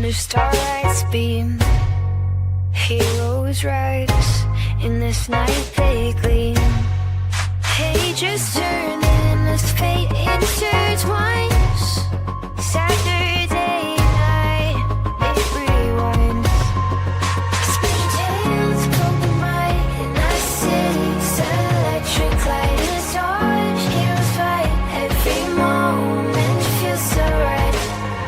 under starlight's beam. Heroes rise in this night they gleam. Pages turn and as fate intertwines. Saturday night, it rewinds. Spinning tales from the might in our city's electric light. It's dodge, heroes fight, every moment feels so right.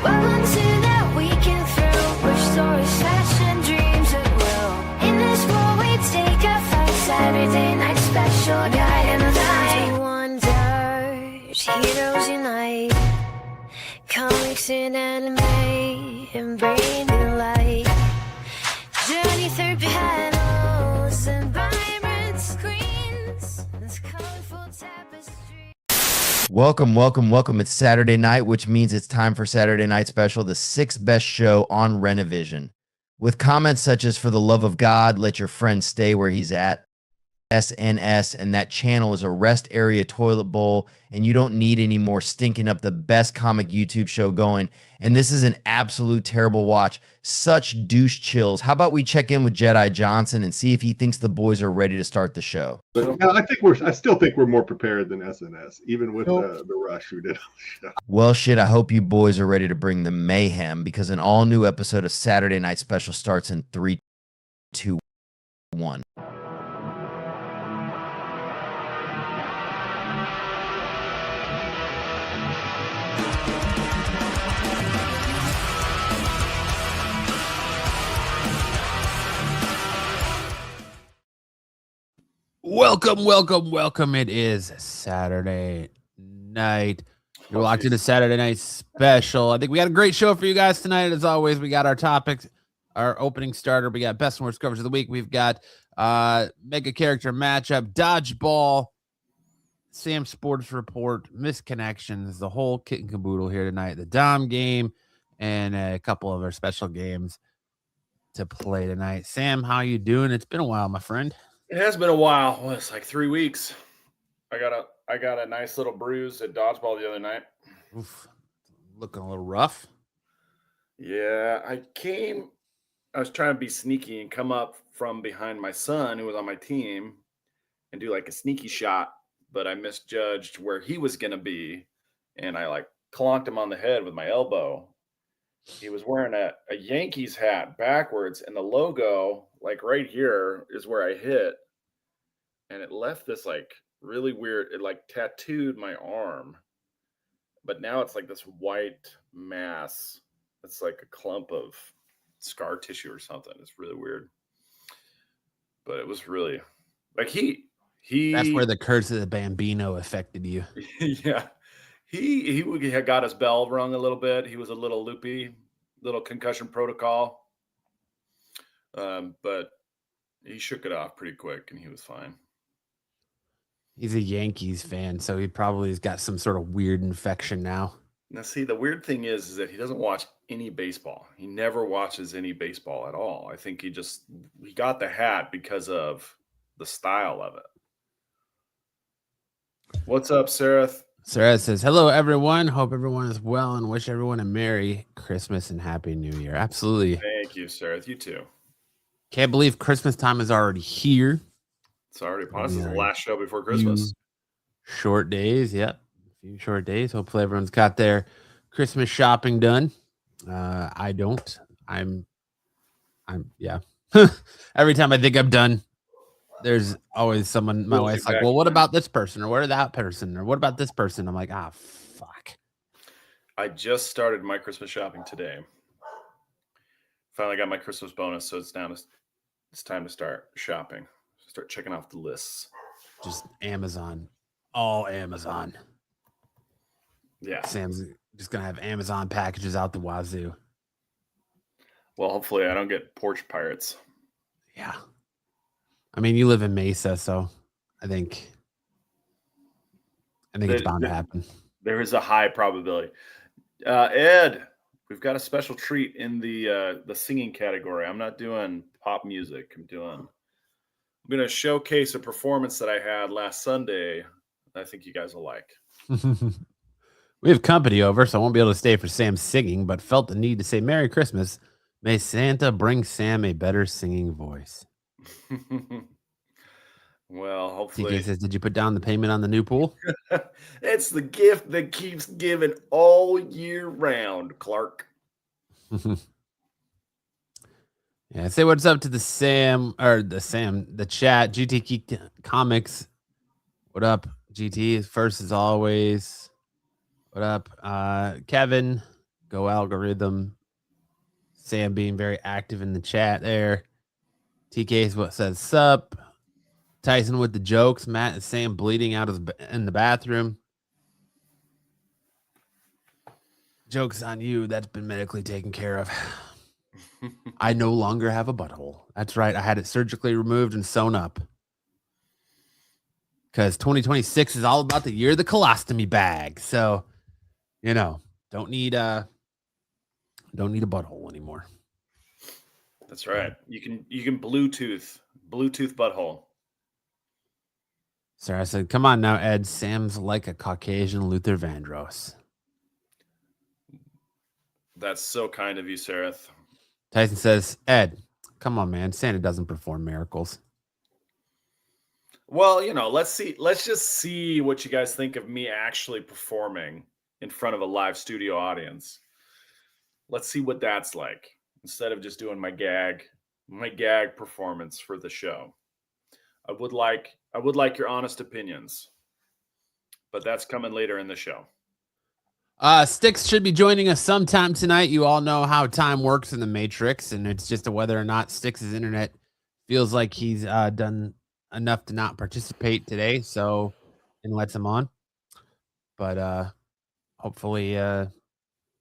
Welcome to that weekend thrill, where stories flash and dreams at will. In this world we take a fight, Saturday night special guide and a night. Wonders, heroes unite. Comics and anime and bring new light. Journey through panels and vibrant screens. This colorful tapestry. Welcome. It's Saturday night, which means it's time for Saturday Night Special, the sixth best show on Renovision. With comments such as, "For the love of God, let your friend stay where he's at," SNS, and that channel is a rest area toilet bowl, and you don't need any more stinking up the best comic YouTube show going. And this is an absolute terrible watch. Such douche chills. How about we check in with Jedi Johnson and see if he thinks the boys are ready to start the show? But I still think we're more prepared than SNS, even with the rush we did on the show. Well, shit, I hope you boys are ready to bring the mayhem, because an all-new episode of Saturday Night Special starts in 3, 2, 1. Welcome. It is Saturday night. You're locked into Saturday Night Special. I think we got a great show for you guys tonight. As always, we got our topics, our opening starter. We got best and worst coverage of the week. We've got mega character matchup, dodgeball, Sam Sports Report, misconnections, the whole kit and caboodle here tonight. The Dom game and a couple of our special games to play tonight. Sam, how you doing? It's been a while, my friend. It has been a while. Well, it's like 3 weeks. I got a nice little bruise at dodgeball the other night. Oof. Looking a little rough. Yeah, I was trying to be sneaky and come up from behind my son who was on my team and do like a sneaky shot, but I misjudged where he was going to be, and I like clonked him on the head with my elbow. He was wearing a Yankees hat backwards, and the logo, like right here, is where I hit. And it left this like really weird, it like tattooed my arm. But now it's like this white mass. It's like a clump of scar tissue or something. It's really weird. But it was really like he that's where the curse of the Bambino affected you. Yeah. He had got his bell rung a little bit. He was a little loopy, little concussion protocol. But he shook it off pretty quick and he was fine. He's a Yankees fan, so he probably has got some sort of weird infection now. Now, see, the weird thing is that he doesn't watch any baseball. He never watches any baseball at all. I think he got the hat because of the style of it. What's up, Sarah? Sarah says, "Hello, everyone. Hope everyone is well and wish everyone a Merry Christmas and Happy New Year." Absolutely. Thank you, Sarah. You too. Can't believe Christmas time is already here. It's already upon us. This is the last show before Christmas. Short days. Yep. A few short days. Hopefully everyone's got their Christmas shopping done. I don't. Yeah. Every time I think I'm done, there's always someone, my wife's like, "Well, what about this person? Or what about that person? Or what about this person?" I'm like, fuck. I just started my Christmas shopping today. Finally got my Christmas bonus, so it's time to start shopping. Start checking off the lists. Just Amazon. All Amazon. Yeah. Sam's just going to have Amazon packages out the wazoo. Well, hopefully I don't get porch pirates. Yeah. I mean, you live in Mesa, so I think it's bound to happen. There is a high probability. Ed, we've got a special treat in the singing category. I'm not doing pop music. I'm going to showcase a performance that I had last Sunday. I think you guys will like. We have company over, so I won't be able to stay for Sam's singing, but felt the need to say Merry Christmas May Santa bring Sam a better singing voice. Well, TK hopefully. says, did you put down the payment on the new pool? It's the gift that keeps giving all year round, Clark. Yeah, say what's up to the chat. GT Comics. What up, GT? First as always. What up? Kevin, go algorithm. Sam being very active in the chat there. TK is what says sup. Tyson with the jokes. Matt and Sam bleeding out in the bathroom. Jokes on you. That's been medically taken care of. I no longer have a butthole. That's right. I had it surgically removed and sewn up. Because 2026 is all about the year of the colostomy bag. So, don't need a butthole anymore. That's right. You can Bluetooth butthole. Sarah said, come on now, Ed. Sam's like a Caucasian Luther Vandross. That's so kind of you, Sarah. Tyson says, Ed, come on, man. Santa doesn't perform miracles. Well, let's just see what you guys think of me actually performing in front of a live studio audience. Let's see what that's like instead of just doing my gag performance for the show. I would like your honest opinions, but that's coming later in the show. Sticks should be joining us sometime tonight. You all know how time works in the Matrix, and it's just whether or not Sticks' internet feels like he's done enough to not participate today, and lets him on. But hopefully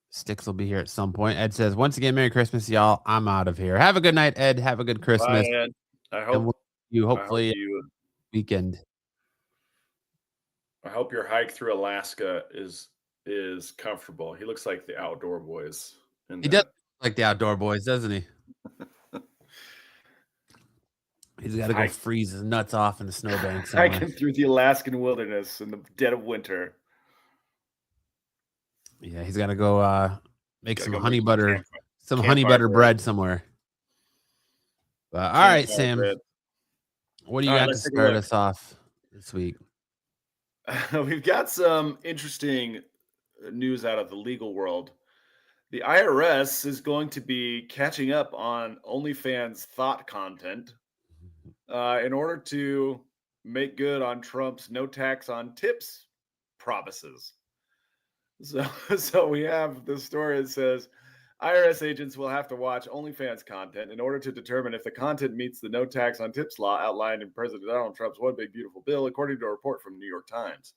Sticks will be here at some point. Ed says, once again, Merry Christmas, y'all. I'm out of here. Have a good night, Ed. Have a good Christmas. Bye, Ed. I And hope hopefully you weekend. I hope your hike through Alaska is comfortable. He looks like the outdoor boys. He does look like the outdoor boys, doesn't he? He's got to go freeze his nuts off in the snowbank somewhere. Hiking through the Alaskan wilderness in the dead of winter. Yeah, he's got to go make some honey butter, bread somewhere. But all right, Sam, what do you got to start us off this week? We've got some interesting news out of the legal world. The IRS is going to be catching up on OnlyFans thought content in order to make good on Trump's no tax on tips promises. So we have the story that says IRS agents will have to watch OnlyFans content in order to determine if the content meets the no tax on tips law outlined in President Donald Trump's One Big Beautiful Bill, according to a report from the New York Times.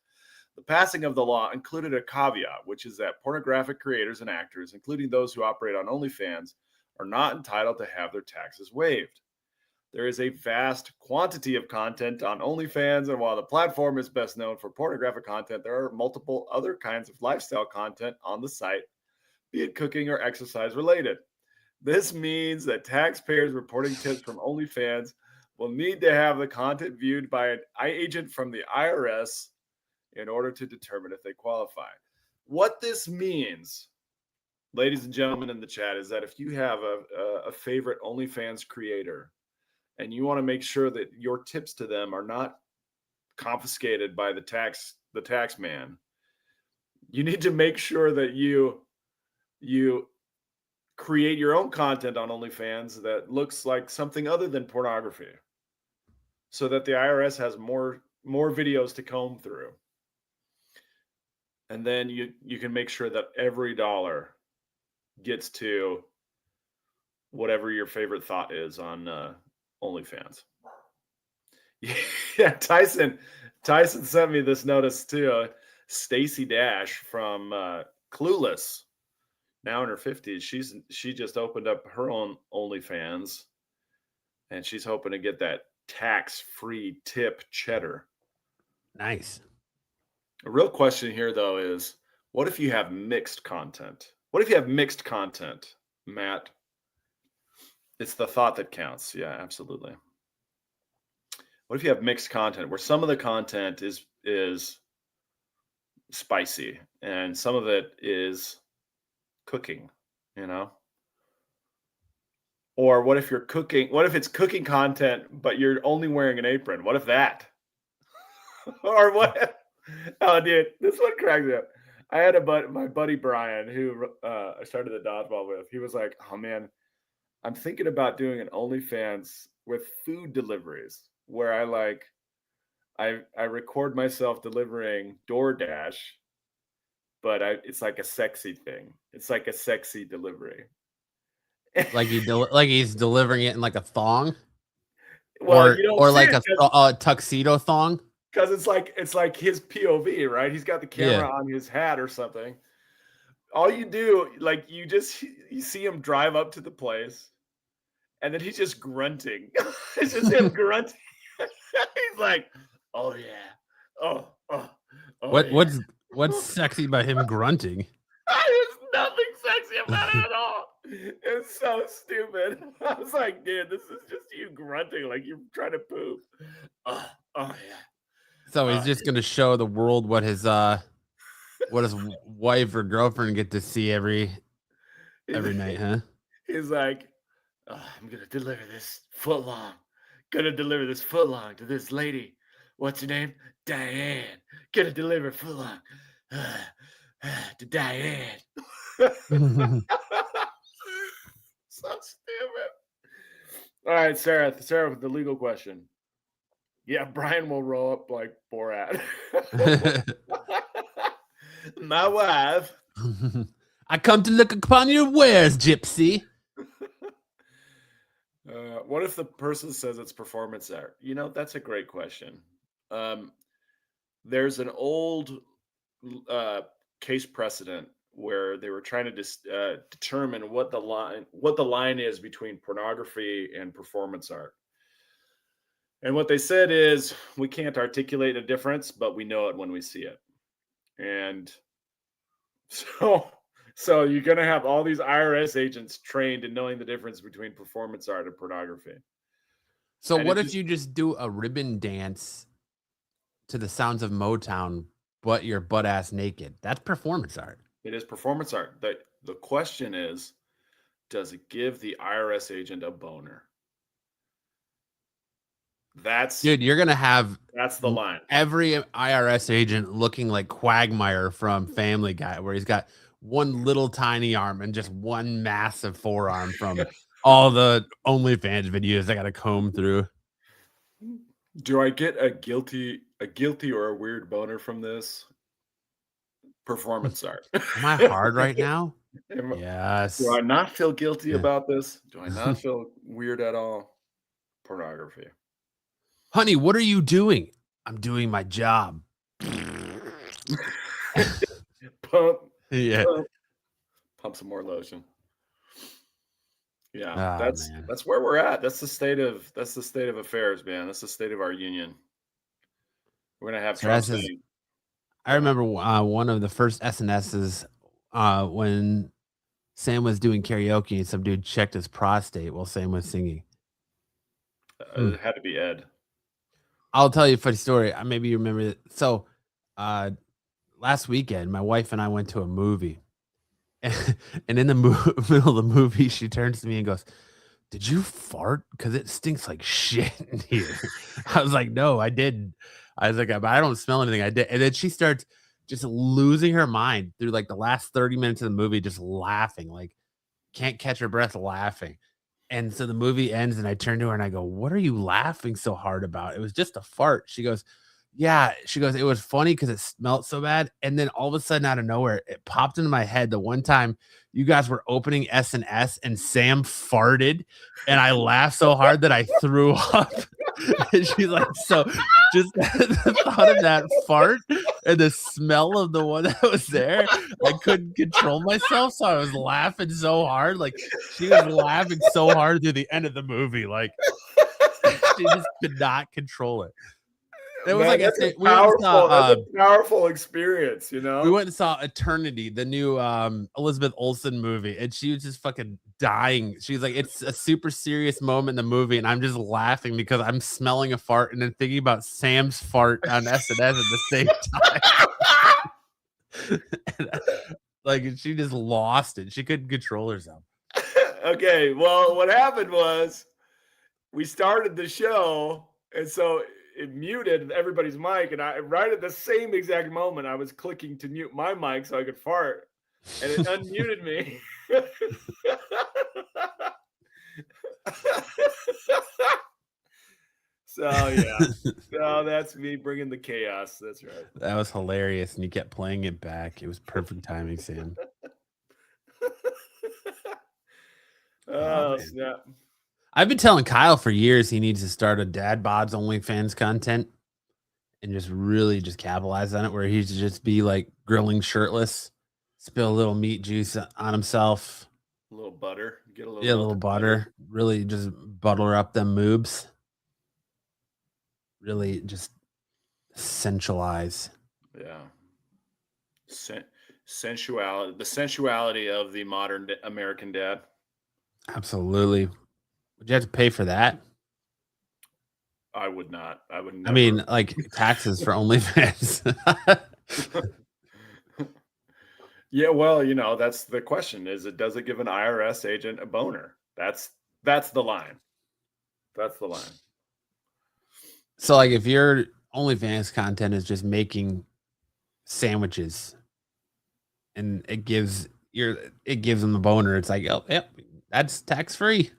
The passing of the law included a caveat, which is that pornographic creators and actors, including those who operate on OnlyFans, are not entitled to have their taxes waived. There is a vast quantity of content on OnlyFans, and while the platform is best known for pornographic content, there are multiple other kinds of lifestyle content on the site, be it cooking or exercise related. This means that taxpayers reporting tips from OnlyFans will need to have the content viewed by an agent from the IRS in order to determine if they qualify. What this means, ladies and gentlemen in the chat, is that if you have a favorite OnlyFans creator and you want to make sure that your tips to them are not confiscated by the tax man, you need to make sure that you create your own content on OnlyFans that looks like something other than pornography, so that the IRS has more videos to comb through. And then you can make sure that every dollar gets to whatever your favorite thought is on OnlyFans. Yeah, Tyson sent me this notice too. Stacey Dash from Clueless, now in her 50s. She just opened up her own OnlyFans, and she's hoping to get that tax-free tip cheddar. Nice. A real question here, though, is what if you have mixed content? What if you have mixed content, Matt? It's the thought that counts. Yeah, absolutely. What if you have mixed content where some of the content is spicy and some of it is cooking, Or what if you're cooking? What if it's cooking content, but you're only wearing an apron? What if that? Or what if, oh, dude, this one cracks me up. I had my buddy Brian, who I started the dodgeball with. He was like, "Oh man, I'm thinking about doing an OnlyFans with food deliveries, where I record myself delivering DoorDash, but it's like a sexy thing. It's like a sexy delivery." Like he's delivering it in like a thong, Well, you don't or see like it a tuxedo thong. because it's like his POV, right? He's got the camera Yeah. on his hat or something. All you do, like you see him drive up to the place, and then he's just grunting. It's just him grunting. He's like, "Oh yeah, oh oh oh." Yeah. What's sexy about him grunting? There's nothing sexy about it at all. It's so stupid. I was like, dude, this is just you grunting like you're trying to poop. Oh yeah. So he's just gonna show the world what his wife or girlfriend get to see every night, huh? He's like, "Oh, I'm gonna deliver this footlong. Gonna deliver this footlong to this lady. What's her name? Diane. Gonna deliver footlong to Diane." So stupid. All right, Sarah with the legal question. Yeah, Brian will roll up like Borat. My wife. I come to look upon your wares, gypsy. What if the person says it's performance art? That's a great question. There's an old case precedent where they were trying to determine what the line is between pornography and performance art. And what they said is, we can't articulate a difference, but we know it when we see it. And so you're going to have all these IRS agents trained in knowing the difference between performance art and pornography. So And what if you just do a ribbon dance to the sounds of Motown, but you're butt ass naked? That's performance art. It is performance art. The question is, does it give the IRS agent a boner? Dude, you're gonna have that's the line. Every IRS agent looking like Quagmire from Family Guy, where he's got one little tiny arm and just one massive forearm from all the OnlyFans videos I got to comb through. Do I get a guilty or a weird boner from this? Performance art. Am I hard right now? Yes. Do I not feel guilty about this? Do I not feel weird at all? Pornography. Honey, what are you doing? I'm doing my job. Pump some more lotion. Yeah, that's where we're at. That's the state of affairs, man. That's the state of our union. We're gonna have Trump saying, I remember one of the first SNSs when Sam was doing karaoke and some dude checked his prostate while Sam was singing. It had to be Ed. I'll tell you a funny story. Maybe you remember it. So last weekend, my wife and I went to a movie. And in the middle of the movie, she turns to me and goes, "Did you fart? Because it stinks like shit in here." I was like, "No, I didn't." I was like, "But I don't smell anything." I did. And then she starts just losing her mind through like the last 30 minutes of the movie, just laughing, like can't catch her breath laughing. And so the movie ends and I turn to her and I go, "What are you laughing so hard about?" It was just a fart. She goes, "Yeah." She goes, "It was funny because it smelled so bad." And then all of a sudden out of nowhere, it popped into my head the one time you guys were opening S&S and Sam farted and I laughed so hard that I threw up. And she's like, so just the thought of that fart and the smell of the one that was there, I couldn't control myself. So I was laughing so hard. Like she was laughing so hard through the end of the movie. Like she just could not control it. It was like a powerful experience, you know. We went and saw Eternity, the new Elizabeth Olsen movie, and she was just fucking dying. She's like, it's a super serious moment in the movie, and I'm just laughing because I'm smelling a fart and then thinking about Sam's fart on S&S at the same time. Like she just lost it. She couldn't control herself. Okay, well, what happened was we started the show, and so it muted everybody's mic, and I right at the same exact moment I was clicking to mute my mic so I could fart, and it unmuted me. So yeah, so that's me bringing the chaos. That's right. That was hilarious, and you kept playing it back. It was perfect timing, Sam. Oh, man. snap. I've been telling Kyle for years he needs to start a dad bods OnlyFans content and just really just capitalize on it, where he should just be like grilling shirtless, spill a little meat juice on himself, A little butter. Get a little, yeah, a little melted butter, really just butter up them moobs, really just sensualize. Yeah. Sensuality. The sensuality of the modern American dad. Absolutely. Would you have to pay for that? I would not. I would never. I mean, like taxes for OnlyFans. Yeah, well, that's the question. Does it give an IRS agent a boner? That's the line. That's the line. So, like, if your OnlyFans content is just making sandwiches, and it gives them the boner, it's like, oh, yep, that's tax free.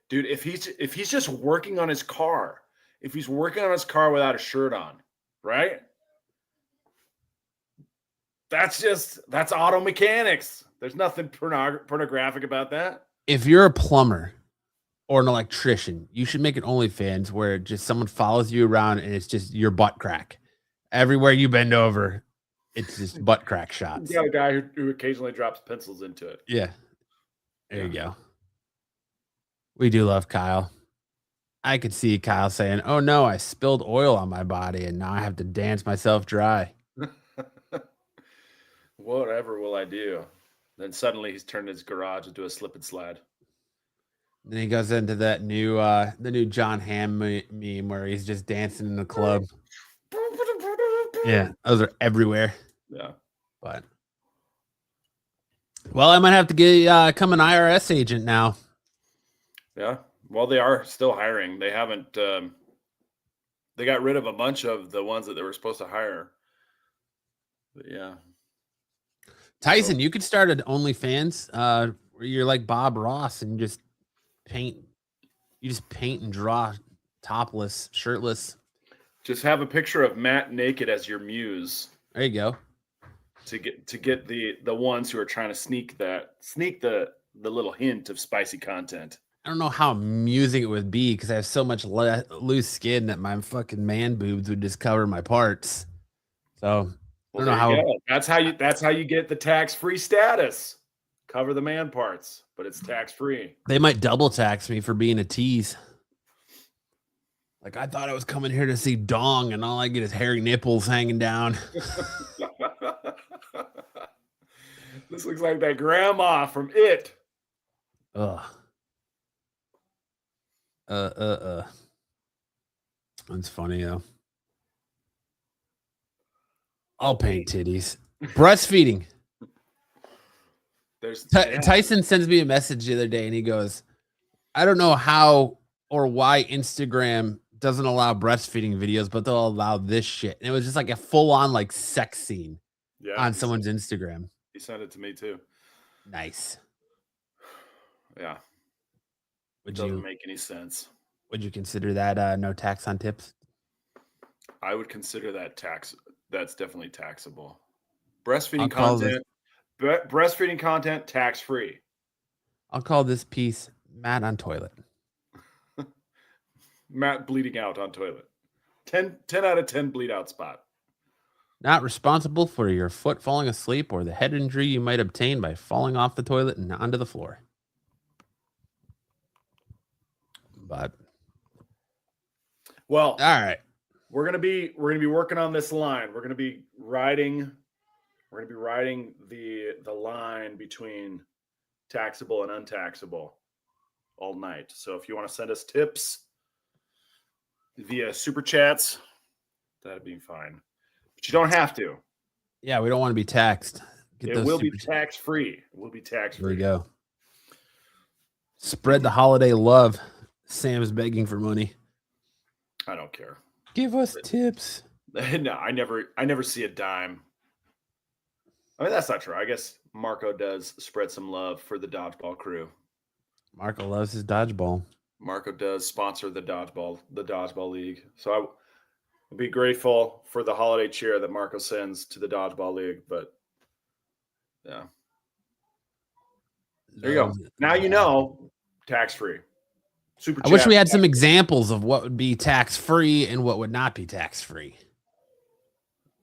Dude, if he's just working on his car, if he's working on his car without a shirt on, right? That's auto mechanics. There's nothing pornographic about that. If you're a plumber or an electrician, you should make an OnlyFans where just someone follows you around and it's just your butt crack. Everywhere you bend over, it's just butt crack shots. You got a guy who occasionally drops pencils into it. Yeah. There you go. We do love Kyle. I could see Kyle saying, "Oh no, I spilled oil on my body and now I have to dance myself dry." Whatever will I do? Then suddenly he's turned his garage into a slip and slide. Then he goes into that the new John Hamm meme where he's just dancing in the club. Yeah, those are everywhere. Yeah. But well, I might have to become an IRS agent now. Yeah. Well, they are still hiring. They haven't. They got rid of a bunch of the ones that they were supposed to hire. But yeah. Tyson, you could start an OnlyFans where you're like Bob Ross and you just paint and draw topless, shirtless. Just have a picture of Matt naked as your muse. There you go. To get the ones who are trying to sneak the little hint of spicy content. I don't know how amusing it would be because I have so much loose skin that my fucking man boobs would just cover my parts. So I don't know how. That's how you get the tax-free status. Cover the man parts, but it's tax-free. They might double tax me for being a tease. Like, I thought I was coming here to see dong, and all I get is hairy nipples hanging down. This looks like that grandma from It. Ugh. That's funny though. I'll paint titties. Breastfeeding. Tyson sends me a message the other day and he goes, I don't know how or why Instagram doesn't allow breastfeeding videos, but they'll allow this shit. And it was just like a full-on like sex scene on someone's Instagram. He sent it to me too. Nice. Yeah. Doesn't make any sense. Would you consider that no tax on tips? I would consider that tax. That's definitely taxable. Breastfeeding content, tax-free. I'll call this piece Matt on toilet. Matt bleeding out on toilet. 10 out of 10 bleed out spot. Not responsible for your foot falling asleep or the head injury you might obtain by falling off the toilet and onto the floor. But well, all right. We're gonna be working on this line. We're gonna be riding the line between taxable and untaxable all night. So if you want to send us tips via super chats, that'd be fine. But you don't have to. Yeah, we don't want to be taxed. It will be tax free. It will be tax free. There we go. Spread the holiday love. Sam's begging for money. I don't care. Give us tips. No, I never see a dime. I mean, that's not true. I guess Marco does spread some love for the dodgeball crew. Marco loves his dodgeball. Marco does sponsor the dodgeball league. So I would be grateful for the holiday cheer that Marco sends to the dodgeball league. But yeah, there you go. Now you know, tax free. Super. I wish we had some examples of what would be tax free and what would not be tax free.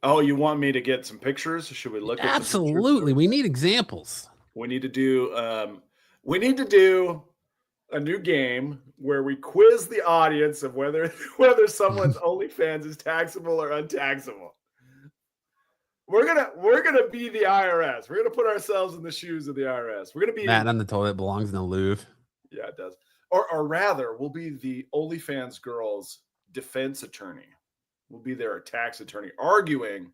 Oh, you want me to get some pictures? Should we look at Absolutely. We need examples. We need to do a new game where we quiz the audience of whether someone's OnlyFans is taxable or untaxable. We're gonna be the IRS. We're gonna put ourselves in the shoes of the IRS. We're gonna be Matt on the toilet belongs in the Louvre. Yeah, it does. Or rather, we'll be the OnlyFans girls' defense attorney. We'll be their tax attorney arguing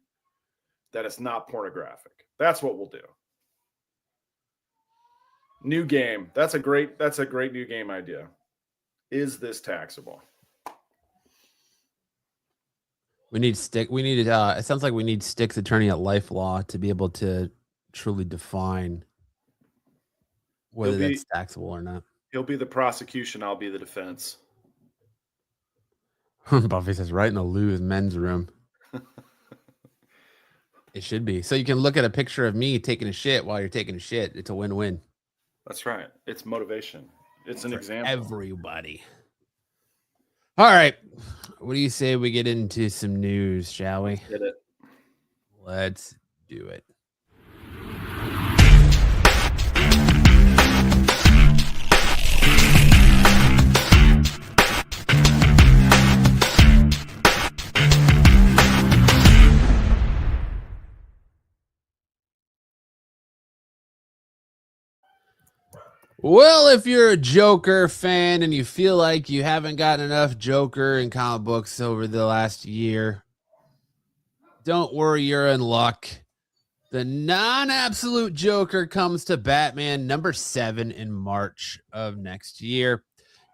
that it's not pornographic. That's what we'll do. New game. That's a great new game idea. Is this taxable? It sounds like we need Stick's attorney at Life Law to be able to truly define whether that's taxable or not. He'll be the prosecution. I'll be the defense. Buffy says right in the Lou's men's room. It should be. So you can look at a picture of me taking a shit while you're taking a shit. It's a win-win. That's right. It's motivation. It's an example. Everybody. All right. What do you say we get into some news, shall we? Get it. Let's do it. Well, if you're a Joker fan and you feel like you haven't gotten enough Joker in comic books over the last year, don't worry, you're in luck. The non-absolute Joker comes to Batman number 7 in March of next year.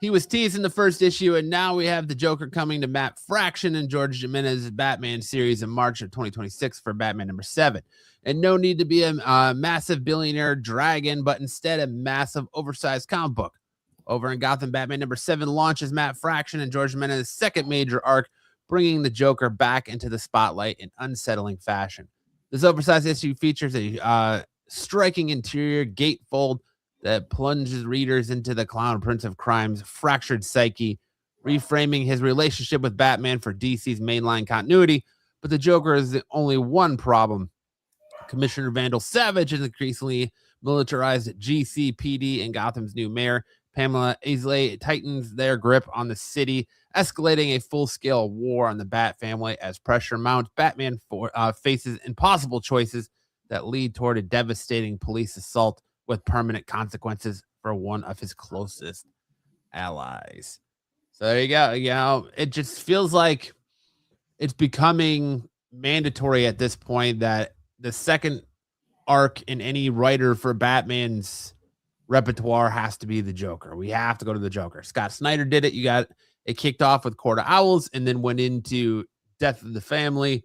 He was teased in the first issue, and now we have the Joker coming to Matt Fraction and George Jimenez's Batman series in March of 2026 for Batman number 7. And no need to be a massive billionaire dragon, but instead a massive oversized comic book. Over in Gotham, Batman number 7 launches Matt Fraction and George Jimenez's second major arc, bringing the Joker back into the spotlight in unsettling fashion. This oversized issue features a striking interior gatefold that plunges readers into the Clown Prince of Crime's fractured psyche, reframing his relationship with Batman for DC's mainline continuity. But the Joker is the only one problem. Commissioner Vandal Savage is increasingly militarized GCPD and Gotham's new mayor, Pamela Isley, tightens their grip on the city, escalating a full-scale war on the Bat family as pressure mounts. Batman faces impossible choices that lead toward a devastating police assault with permanent consequences for one of his closest allies. So there you go. You know, it just feels like it's becoming mandatory at this point that the second arc in any writer for Batman's repertoire has to be the Joker. We have to go to the Joker. Scott Snyder did it. You got it kicked off with Court of Owls and then went into Death of the Family.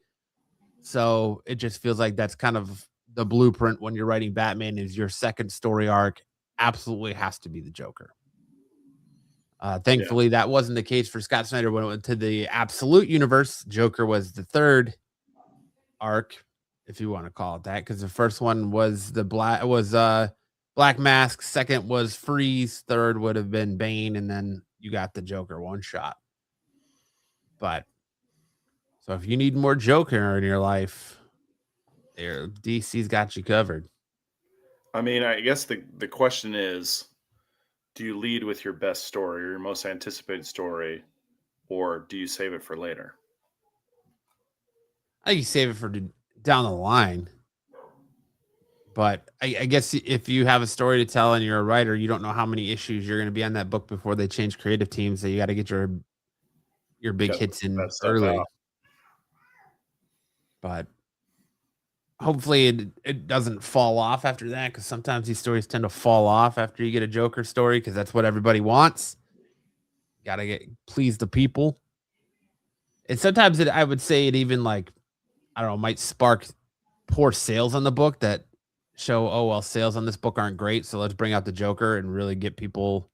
So it just feels like that's kind of the blueprint when you're writing Batman is your second story arc absolutely has to be the Joker. Thankfully, that wasn't the case for Scott Snyder when it went to the Absolute Universe. Joker was the third arc, if you want to call it that, because the first one was Black Mask, second was Freeze, third would have been Bane, and then you got the Joker one shot. But so if you need more Joker in your life, DC's got you covered. I mean, I guess the question is, do you lead with your best story or your most anticipated story, or do you save it for later? I think you save it for down the line. But I guess if you have a story to tell and you're a writer, you don't know how many issues you're going to be on that book before they change creative teams. So you got to get your big hits in early. But hopefully it doesn't fall off after that, because sometimes these stories tend to fall off after you get a Joker story, because that's what everybody wants. Gotta please the people. And sometimes I would say it even like, I don't know, might spark poor sales on the book that show, oh, well, sales on this book aren't great, so let's bring out the Joker and really get people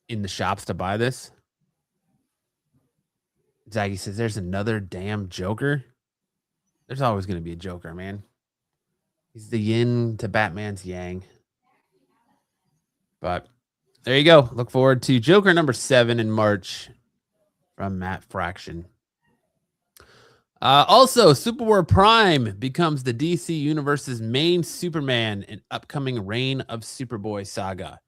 in the shops to buy this. Zaggy says, there's another damn Joker. There's always going to be a Joker, man. He's the yin to Batman's yang. But there you go. Look forward to Joker number 7 in March from Matt Fraction. Also, Superboy Prime becomes the DC Universe's main Superman in upcoming Reign of Superboy saga.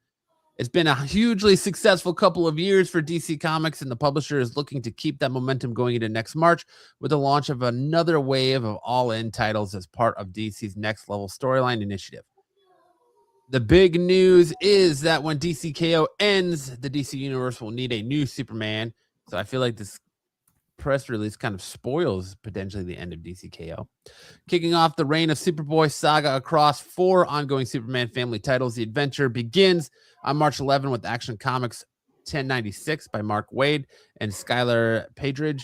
It's been a hugely successful couple of years for DC Comics, and the publisher is looking to keep that momentum going into next March with the launch of another wave of all-in titles as part of DC's Next Level storyline initiative. The big news is that when DCKO ends, the DC Universe will need a new Superman. So I feel like this press release kind of spoils potentially the end of DCKO. Kicking off the Reign of Superboy saga across 4 ongoing Superman family titles, the adventure begins on March 11 with Action Comics 1096 by Mark Waid and Skylar Padridge.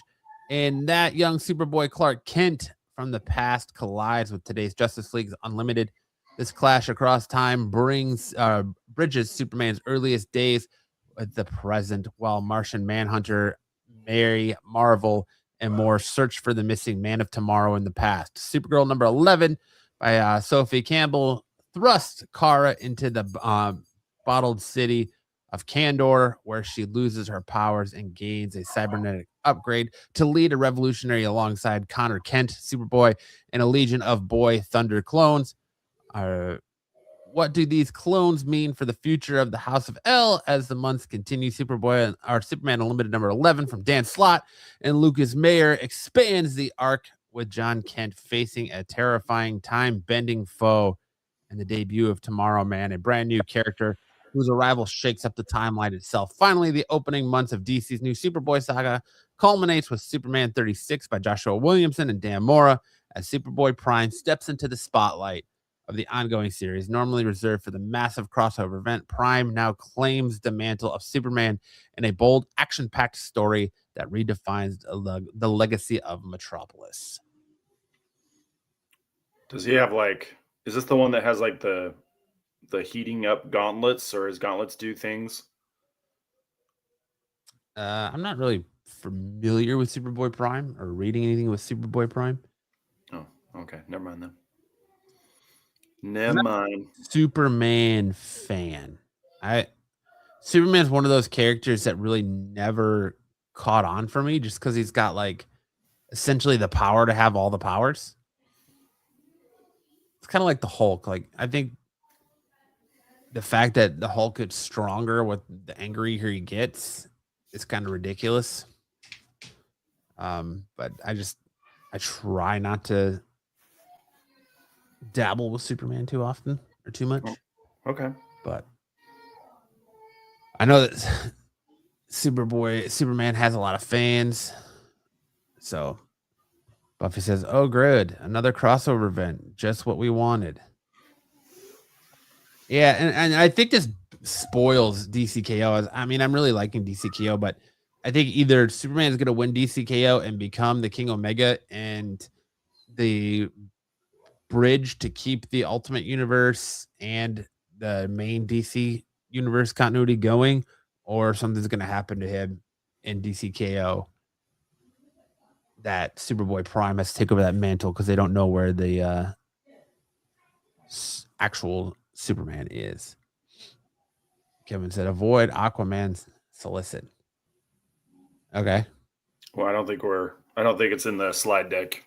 And that young Superboy Clark Kent from the past collides with today's Justice League Unlimited. This clash across time bridges Superman's earliest days with the present, while Martian Manhunter, Mary, Marvel, and more search for the missing Man of Tomorrow in the past. Supergirl number 11 by Sophie Campbell thrusts Kara into the bottled city of Kandor, where she loses her powers and gains a cybernetic upgrade to lead a revolutionary alongside Connor Kent, Superboy, and a legion of Boy Thunder clones. What do these clones mean for the future of the House of L as the months continue? Superboy or Superman Unlimited number 11 from Dan Slott and Lucas Mayer expands the arc with John Kent facing a terrifying time-bending foe, and the debut of Tomorrow Man, a brand new character whose arrival shakes up the timeline itself. Finally, the opening months of DC's new Superboy saga culminates with Superman 36 by Joshua Williamson and Dan Mora as Superboy Prime steps into the spotlight of the ongoing series, normally reserved for the massive crossover event. Prime now claims the mantle of Superman in a bold, action-packed story that redefines the legacy of Metropolis. Does he have like? Is this the one that has like the heating up gauntlets, or his gauntlets do things? I'm not really familiar with Superboy Prime or reading anything with Superboy Prime. Oh, okay. Never mind then. Never mind. Superman fan. Superman's one of those characters that really never caught on for me, just because he's got like essentially the power to have all the powers. It's kind of like the Hulk. Like, I think the fact that the Hulk gets stronger with the angrier he gets is kind of ridiculous. But I try not to dabble with Superman too often or too much. Okay. But I know that Superman has a lot of fans. So Buffy says, oh, good. Another crossover event. Just what we wanted. Yeah, and I think this spoils DCKO. I mean, I'm really liking DCKO, but I think either Superman is going to win DCKO and become the King Omega, and the bridge to keep the Ultimate Universe and the main DC Universe continuity going, or something's going to happen to him in DCKO that Superboy Prime has to take over that mantle because they don't know where the actual Superman is. Kevin said, avoid Aquaman's solicit. Okay. Well, I don't think it's in the slide deck.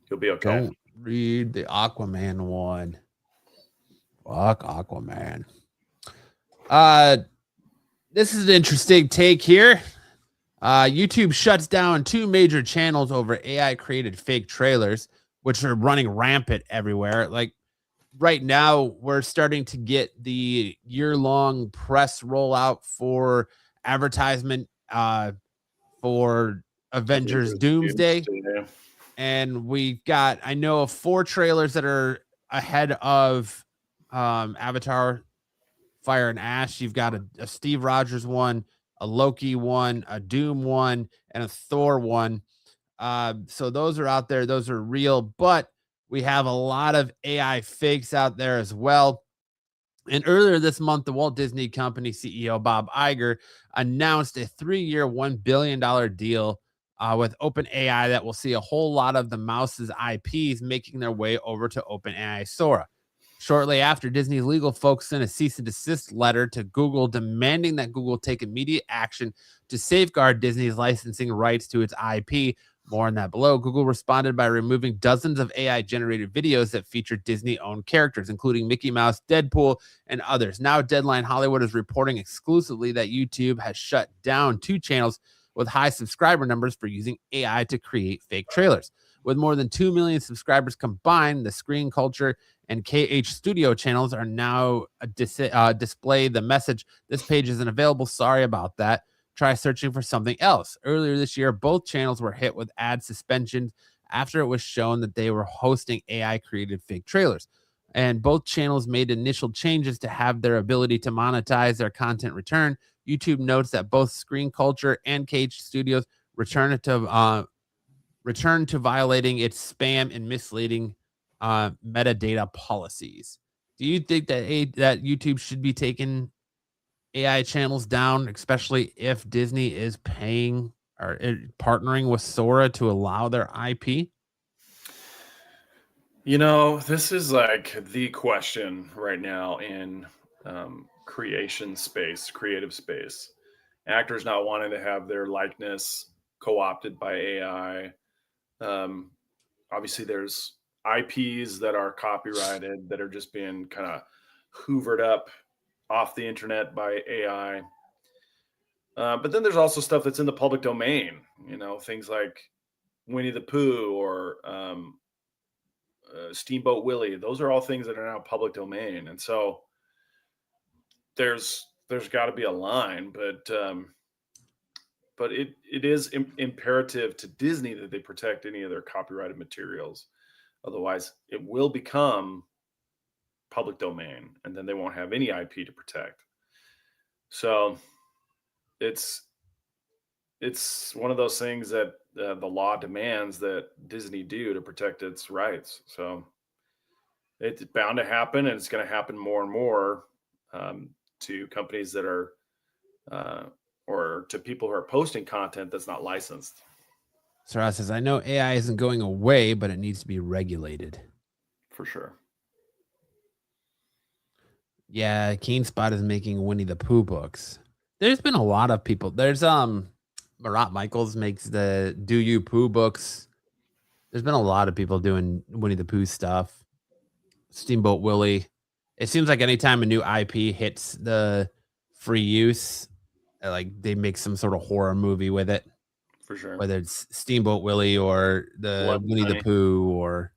You'll be okay. Don't read the Aquaman one. Fuck Aquaman. This is an interesting take here. YouTube shuts down 2 major channels over AI created fake trailers, which are running rampant everywhere. Like right now, we're starting to get the year-long press rollout for advertisement for Avengers Doomsday. and we got, I know of 4 trailers that are ahead of Avatar Fire and Ash. You've got a Steve Rogers one, a Loki one, a Doom one, and a Thor one. So those are out there. Those are real, but we have a lot of AI fakes out there as well. And earlier this month, the Walt Disney Company CEO Bob Iger announced a 3-year, $1 billion deal with OpenAI that will see a whole lot of the mouse's IPs making their way over to OpenAI Sora. Shortly after, Disney's legal folks sent a cease and desist letter to Google demanding that Google take immediate action to safeguard Disney's licensing rights to its IP. More on that below. Google responded by removing dozens of AI-generated videos that feature Disney-owned characters, including Mickey Mouse, Deadpool, and others. Now, Deadline Hollywood is reporting exclusively that YouTube has shut down 2 channels with high subscriber numbers for using AI to create fake trailers. With more than 2 million subscribers combined, the Screen Culture and KH Studio channels are now display the message, "This page isn't available. Sorry about that. Try searching for something else." Earlier this year, both channels were hit with ad suspensions after it was shown that they were hosting AI-created fake trailers. And both channels made initial changes to have their ability to monetize their content return. YouTube notes that both Screen Culture and Cage Studios returned to violating its spam and misleading metadata policies. Do you think that YouTube should be taking AI channels down, especially if Disney is paying or partnering with Sora to allow their IP? This is like the question right now in creative space. Actors not wanting to have their likeness co-opted by AI. Obviously, there's IPs that are copyrighted that are just being kind of hoovered up off the internet by AI. But then there's also stuff that's in the public domain, things like Winnie the Pooh or Steamboat Willie. Those are all things that are now public domain. And so there's got to be a line, but it is imperative to Disney that they protect any of their copyrighted materials. Otherwise, it will become public domain, and then they won't have any IP to protect. So it's one of those things that the law demands that Disney do to protect its rights. So it's bound to happen, and it's going to happen more and more to companies that are or to people who are posting content that's not licensed. Sarah says, "I know AI isn't going away, but it needs to be regulated." For sure. Yeah, Keen Spot is making Winnie the Pooh books. There's been a lot of people. There's Marat Michaels makes the Do You Pooh books. There's been a lot of people doing Winnie the Pooh stuff. Steamboat Willie. It seems like anytime a new IP hits the free use, like they make some sort of horror movie with it. For sure. Whether it's Steamboat Willie or the Winnie the Pooh or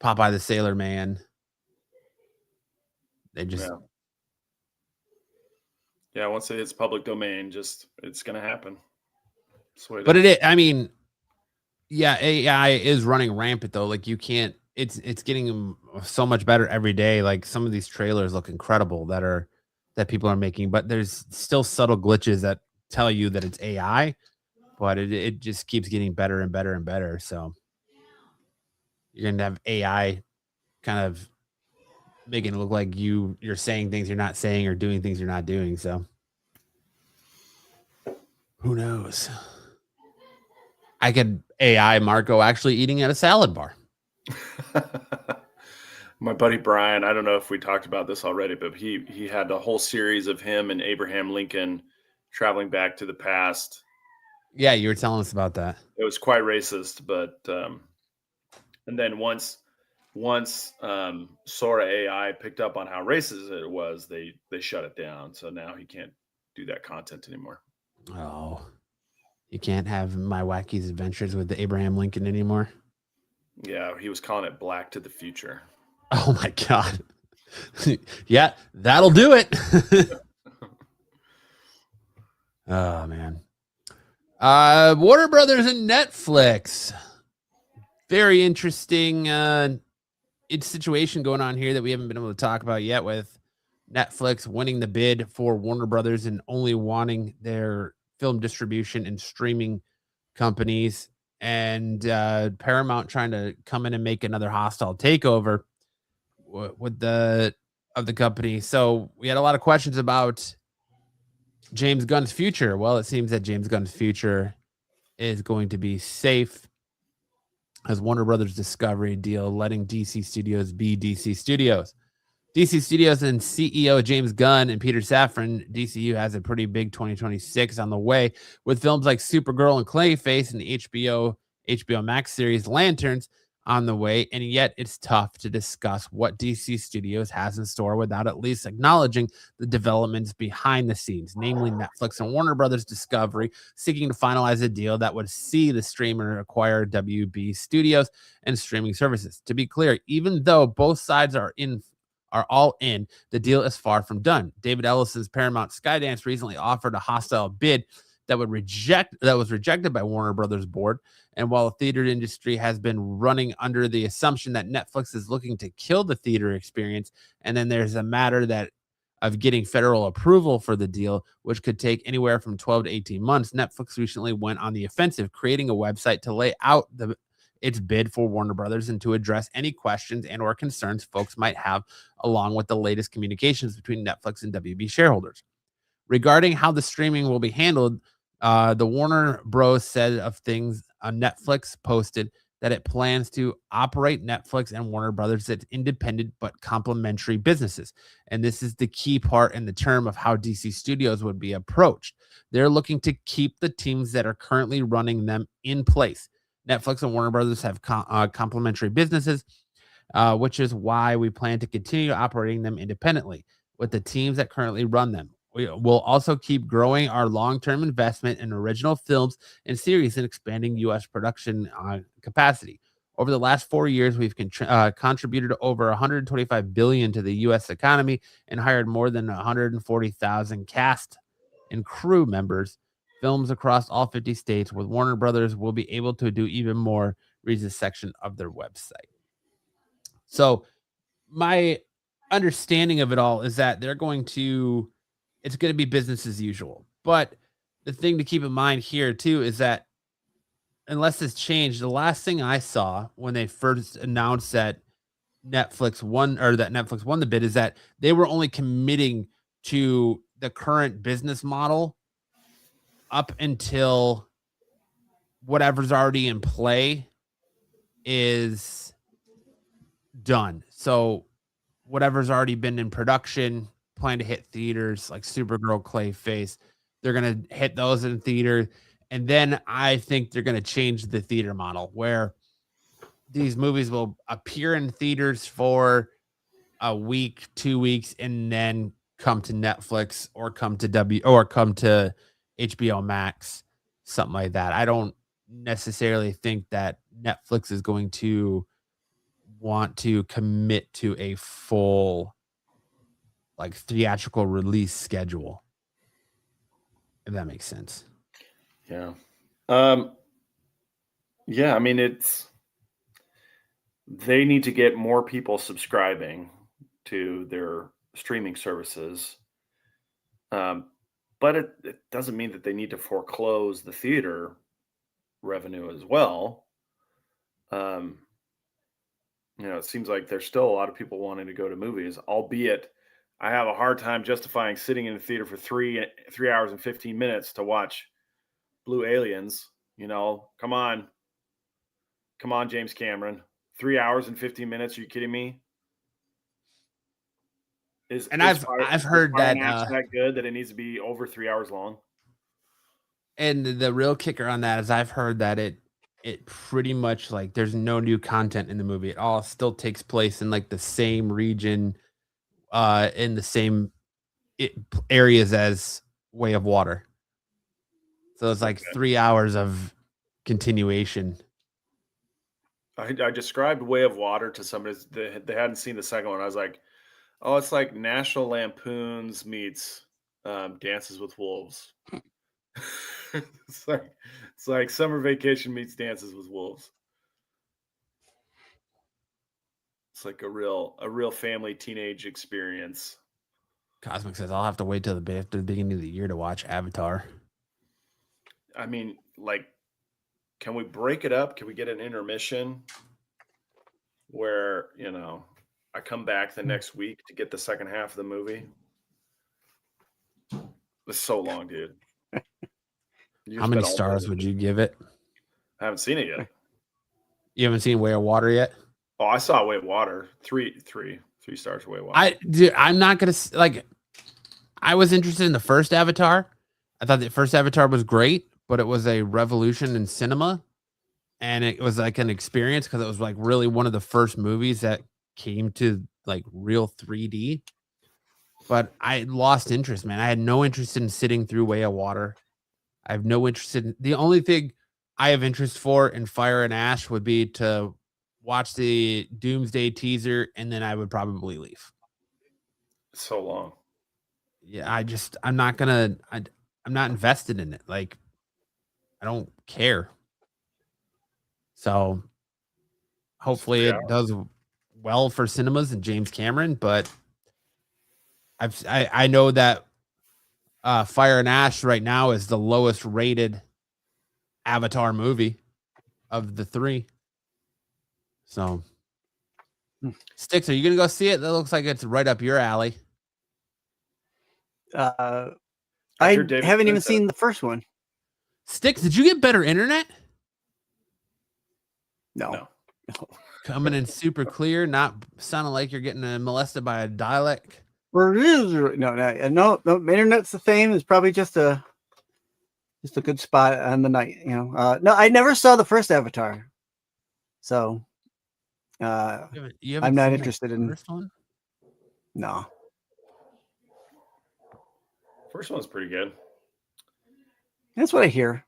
Popeye the Sailor Man. They just yeah, once it's public domain, it's gonna happen. But I mean, yeah, AI is running rampant though. Like you can't. It's getting so much better every day. Like some of these trailers look incredible that people are making, but there's still subtle glitches that tell you that it's AI, but it just keeps getting better and better and better. So you're gonna have AI kind of making it look like you're saying things you're not saying or doing things you're not doing. So who knows? I could AI Marco actually eating at a salad bar. My buddy Brian, I don't know if we talked about this already, but he had a whole series of him and Abraham Lincoln traveling back to the past. Yeah, you were telling us about that. It was quite racist, but and then once Sora AI picked up on how racist it was, they shut it down. So now he can't do that content anymore. Oh, you can't have My Wacky's Adventures with the Abraham Lincoln anymore. Yeah, he was calling it Black to the Future. Oh my God. Yeah, that'll do it. Oh man. Warner Brothers and Netflix very interesting situation going on here that we haven't been able to talk about yet, with Netflix winning the bid for Warner Brothers and only wanting their film distribution and streaming companies, and Paramount trying to come in and make another hostile takeover with the company. So we had a lot of questions about James Gunn's future. Well, it seems that James Gunn's future is going to be safe, as Warner Brothers Discovery deal letting DC Studios be DC Studios. DC Studios and CEO James Gunn and Peter Safran, DCU has a pretty big 2026 on the way, with films like Supergirl and Clayface and the HBO Max series Lanterns on the way. And yet it's tough to discuss what DC Studios has in store without at least acknowledging the developments behind the scenes, namely Netflix and Warner Brothers Discovery seeking to finalize a deal that would see the streamer acquire WB Studios and streaming services. To be clear, even though both sides are all in, the deal is far from done. David Ellison's Paramount Skydance recently offered a hostile bid that was rejected by Warner Brothers board. And while the theater industry has been running under the assumption that Netflix is looking to kill the theater experience, and then there's a matter of getting federal approval for the deal, which could take anywhere from 12 to 18 months, Netflix recently went on the offensive, creating a website to lay out its bid for Warner Brothers and to address any questions and or concerns folks might have, along with the latest communications between Netflix and WB shareholders. Regarding how the streaming will be handled, the Warner Bros. Said of things on Netflix posted that it plans to operate Netflix and Warner Brothers as independent but complementary businesses. And this is the key part in the term of how DC Studios would be approached. They're looking to keep the teams that are currently running them in place. Netflix and Warner Brothers have complementary businesses, which is why we plan to continue operating them independently with the teams that currently run them. We will also keep growing our long-term investment in original films and series and expanding U.S. production capacity. Over the last 4 years, we've contributed over $125 billion to the U.S. economy and hired more than 140,000 cast and crew members. Films across all 50 states. With Warner Brothers, will be able to do even more, reads a section of their website. So my understanding of it all is that it's going to be business as usual. But the thing to keep in mind here too is that unless it's changed, the last thing I saw when they first announced that Netflix won the bid is that they were only committing to the current business model up until whatever's already in play is done. So whatever's already been in production, plan to hit theaters like Supergirl, Clayface, they're going to hit those in theater. And then I think they're going to change the theater model where these movies will appear in theaters for a week, 2 weeks, and then come to Netflix or come to HBO Max, something like that. I don't necessarily think that Netflix is going to want to commit to a full like theatrical release schedule, if that makes sense. Yeah. Yeah, I mean, they need to get more people subscribing to their streaming services. But it doesn't mean that they need to foreclose the theater revenue as well. It seems like there's still a lot of people wanting to go to movies, albeit I have a hard time justifying sitting in the theater for 3 hours and 15 minutes to watch Blue Aliens. Come on, James Cameron, 3 hours and 15 minutes. Are you kidding me? I've heard that that good that it needs to be over 3 hours long. And the real kicker on that is I've heard that it pretty much like there's no new content in the movie. It all still takes place in like the same region, in the same areas as Way of Water. So it's like 3 hours of continuation. I described Way of Water to somebody they hadn't seen the second one. I was like, oh, it's like National Lampoons meets Dances with Wolves. It's like Summer Vacation meets Dances with Wolves. It's like a real family teenage experience. Cosmic says I'll have to wait till after the beginning of the year to watch Avatar. I mean, like, can we break it up? Can we get an intermission where, I come back the next week to get the second half of the movie? It's so long, dude. How many stars would you give it? I haven't seen it yet. You haven't seen Way of Water yet? Oh, I saw Way of Water. Three stars Way of Water. I'm not gonna like. I was interested in the first Avatar. I thought the first Avatar was great, but it was a revolution in cinema, and it was like an experience because it was like really one of the first movies that came to like real 3D. But I lost interest, man. I had no interest in sitting through Way of Water. I have no interest in the only thing I have interest for in Fire and Ash would be to watch the Doomsday teaser, and then I would probably leave. So long. Yeah, I'm not invested in it. Like, I don't care. So hopefully it does well for cinemas and James Cameron, but I know that Fire and Ash right now is the lowest rated Avatar movie of the three. So Sticks, are you gonna go see it? That looks like it's right up your alley. I haven't even seen the first one. Sticks, did you get better internet? No. Coming in super clear, not sounding like you're getting molested by a dialect. No. Internet's the same. It's probably just a good spot on the night. No, I never saw the first Avatar, so you haven't I'm not seen interested in the first one. No. First one's pretty good. That's what I hear.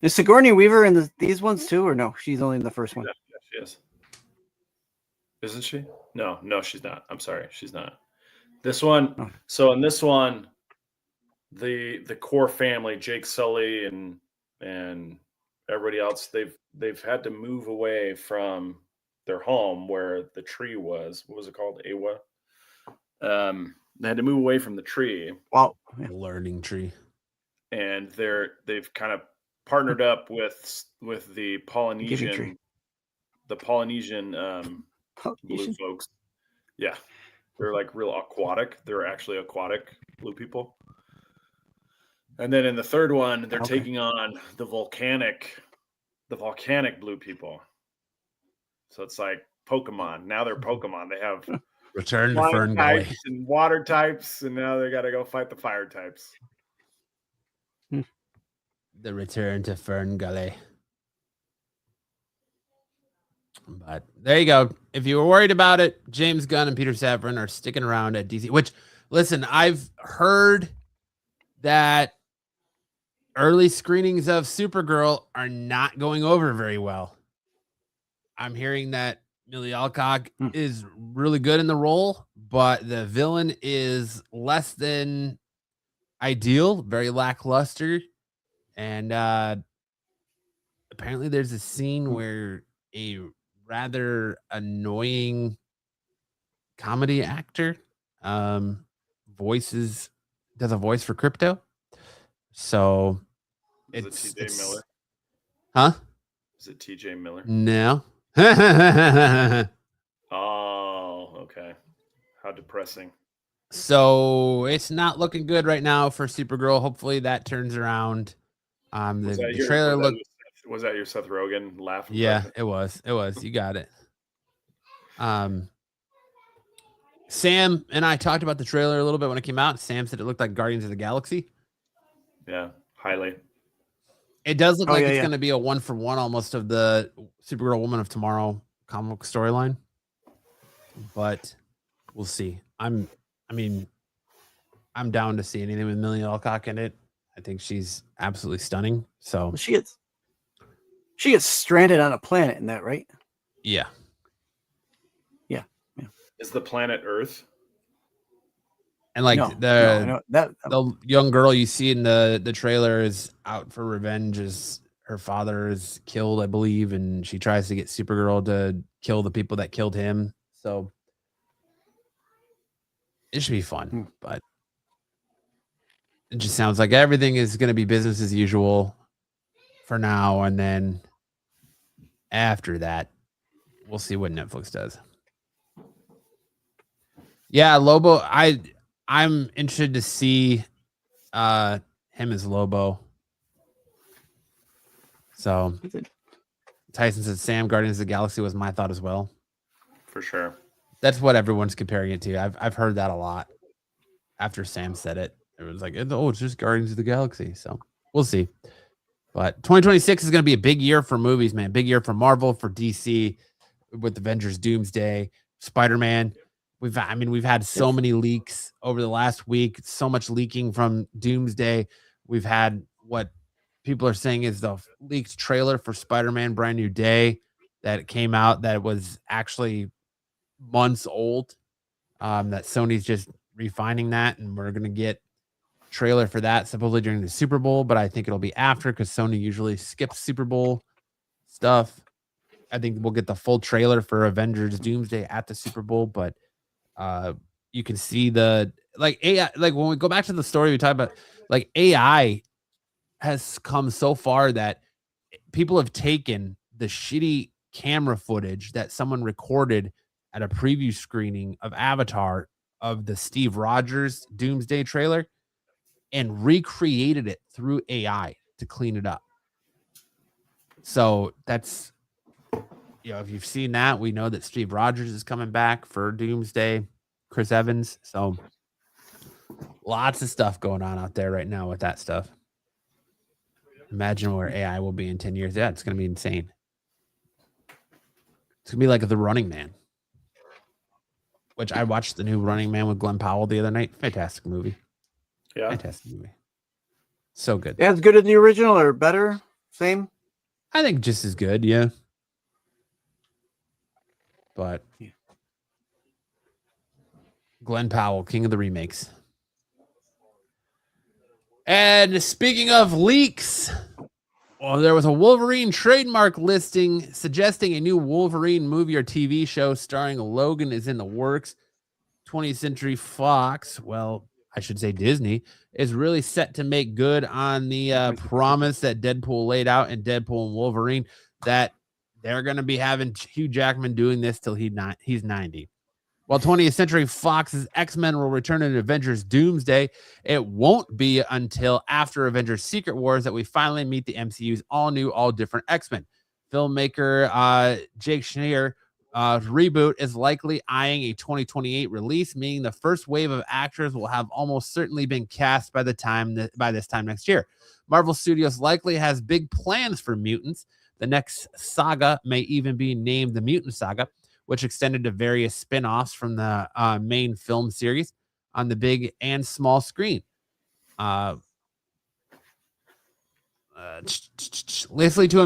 Is Sigourney Weaver in these ones too, or no? She's only in the first one. Yeah, she is. Isn't she? No, she's not. I'm sorry, she's not. This one. Oh. So in this one, the core family, Jake Sully and everybody else, they've had to move away from their home where the tree was. What was it called? Awa. They had to move away from the tree. Wow. Learning tree. And they've kind of partnered up with the Polynesian blue folks. Yeah. They're like real aquatic. They're actually aquatic blue people. And then in the third one, they're taking on the volcanic blue people. So it's like Pokemon. Now they're Pokemon. They have Return to Fern Gully and water types, and now they got to go fight the fire types. The return to Fern Gully. But there you go. If you were worried about it, James Gunn and Peter Safran are sticking around at DC. Which, listen, I've heard that early screenings of Supergirl are not going over very well. I'm hearing that Millie Alcock is really good in the role, but the villain is less than ideal, very lackluster. And apparently there's a scene where a rather annoying comedy actor does a voice for Crypto. So Is it TJ Miller? Huh? Is it TJ Miller? No. Oh, okay. How depressing. So it's not looking good right now for Supergirl. Hopefully that turns around. The trailer looked. Was that your Seth Rogen laugh? Yeah, it was. It was. You got it. Sam and I talked about the trailer a little bit when it came out. Sam said it looked like Guardians of the Galaxy. Yeah, highly. It does look like it's going to be a 1-for-1 almost of the Supergirl Woman of Tomorrow comic book storyline. But we'll see. I'm down to see anything with Millie Alcock in it. I think she's absolutely stunning. So she gets stranded on a planet in that, right? Yeah. Yeah. Is the planet Earth? And like the young girl you see in the trailer is out for revenge as her father is killed, I believe, and she tries to get Supergirl to kill the people that killed him. So it should be fun, but it just sounds like everything is going to be business as usual for now. And then after that, we'll see what Netflix does. Yeah, Lobo. I'm interested to see him as Lobo. So Tyson said Sam Guardians of the Galaxy was my thought as well. For sure. That's what everyone's comparing it to. I've heard that a lot. After Sam said it, it was like, oh, it's just Guardians of the Galaxy. So we'll see. But 2026 is going to be a big year for movies, man. Big year for Marvel, for DC, with Avengers Doomsday, Spider-Man. We've had so many leaks over the last week, so much leaking from Doomsday. We've had what people are saying is the leaked trailer for Spider-Man Brand New Day that came out that was actually months old. That Sony's just refining that, and we're going to get trailer for that supposedly during the Super Bowl, but I think it'll be after because Sony usually skips Super Bowl stuff. I think we'll get the full trailer for Avengers Doomsday at the Super Bowl, but you can see the AI, like when we go back to the story we talked about, like AI has come so far that people have taken the shitty camera footage that someone recorded at a preview screening of Avatar of the Steve Rogers Doomsday trailer and recreated it through AI to clean it up. So that's, if you've seen that, we know that Steve Rogers is coming back for Doomsday, Chris Evans. So lots of stuff going on out there right now with that stuff. Imagine where AI will be in 10 years. Yeah, it's going to be insane. It's going to be like The Running Man, which I watched the new Running Man with Glenn Powell the other night. Fantastic movie. Yeah. Fantastic movie. So good. Yeah, as good as the original or better? Same? I think just as good, yeah. But Glenn Powell, king of the remakes. And speaking of leaks, there was a Wolverine trademark listing suggesting a new Wolverine movie or TV show starring Logan is in the works. 20th Century Fox, well, I should say Disney, is really set to make good on the promise that Deadpool laid out in Deadpool and Wolverine, that they're going to be having Hugh Jackman doing this till he's 90. While 20th Century Fox's X-Men will return in Avengers Doomsday, it won't be until after Avengers Secret Wars that we finally meet the MCU's all-new, all-different X-Men. Filmmaker Jake Schneer reboot is likely eyeing a 2028 release, meaning the first wave of actors will have almost certainly been cast by this time next year. Marvel Studios likely has big plans for mutants. The next saga may even be named the Mutant Saga, which extended to various spin-offs from the main film series on the big and small screen. Lastly, to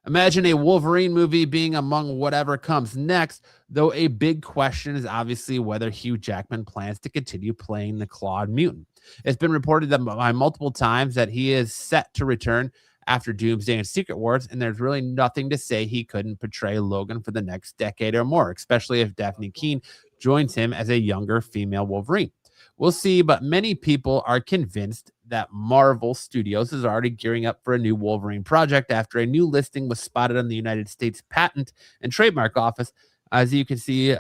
imagine a Wolverine movie being among whatever comes next, though a big question is obviously whether Hugh Jackman plans to continue playing the Clawed Mutant. It's been reported that by multiple times that he is set to return after Doomsday and Secret Wars, and there's really nothing to say he couldn't portray Logan for the next decade or more, especially if Daphne Keane joins him as a younger female Wolverine. We'll see, but many people are convinced that Marvel Studios is already gearing up for a new Wolverine project after a new listing was spotted on the United States Patent and Trademark Office. As you can see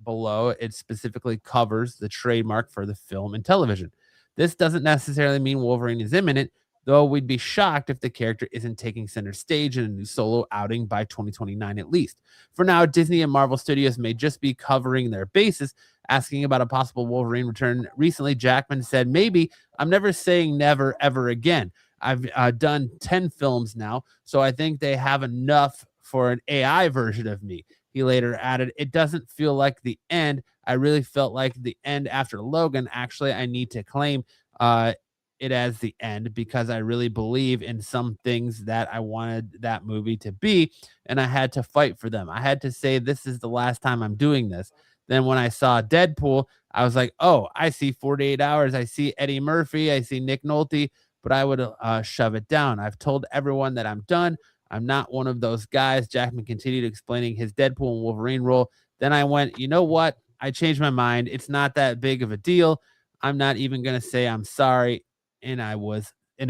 below, it specifically covers the trademark for the film and television. This doesn't necessarily mean Wolverine is imminent, though we'd be shocked if the character isn't taking center stage in a new solo outing by 2029 at least. For now, Disney and Marvel Studios may just be covering their bases. Asking about a possible Wolverine return recently, Jackman said, "Maybe. I'm never saying never, ever again. I've done 10 films now, so I think they have enough for an AI version of me." He later added, "It doesn't feel like the end. I really felt like the end after Logan. Actually, I need to claim it as the end because I really believe in some things that I wanted that movie to be, and I had to fight for them. I had to say this is the last time I'm doing this. Then when I saw Deadpool, I was like, oh, I see 48 Hours. I see Eddie Murphy. I see Nick Nolte, but I would shove it down. I've told everyone that I'm done. I'm not one of those guys. Jackman continued explaining his Deadpool and Wolverine role. Then I went, you know what? I changed my mind. It's not that big of a deal. I'm not even going to say I'm sorry. And it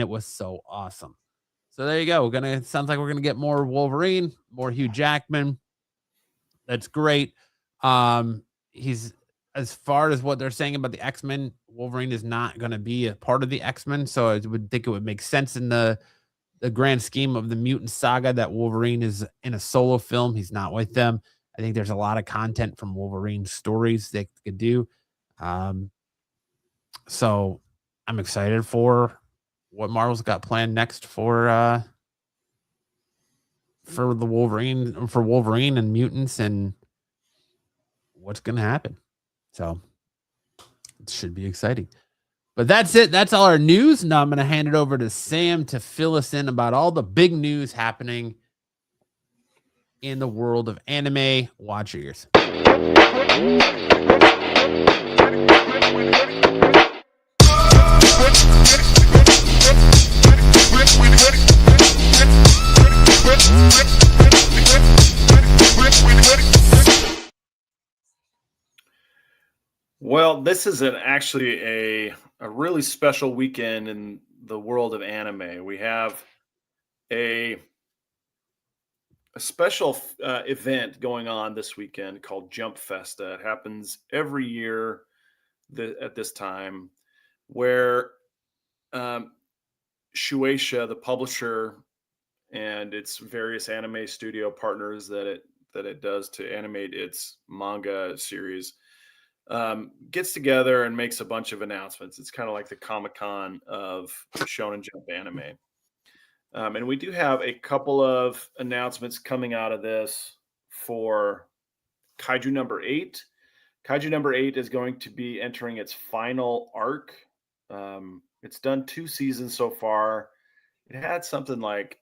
was so awesome. So there you go. Sounds like we're going to get more Wolverine, more Hugh Jackman. That's great. He's, as far as what they're saying about the X-Men, Wolverine is not going to be a part of the X-Men. So I would think it would make sense in the grand scheme of the mutant saga that Wolverine is in a solo film. He's not with them. I think there's a lot of content from Wolverine's stories they could do. So I'm excited for what Marvel's got planned next for Wolverine and mutants and what's going to happen. So it should be exciting. But that's it. That's all our news. Now I'm going to hand it over to Sam to fill us in about all the big news happening in the world of anime. Watch your ears. Well, this is actually a really special weekend in the world of anime. We have a special event going on this weekend called Jump Festa. It happens every year at this time, where Shueisha, the publisher, and its various anime studio partners that it does to animate its manga series, gets together and makes a bunch of announcements. It's kind of like the Comic-Con of Shonen Jump anime. And we do have a couple of announcements coming out of this for Kaiju number 8. Kaiju number 8 is going to be entering its final arc. It's done 2 seasons so far. It had something like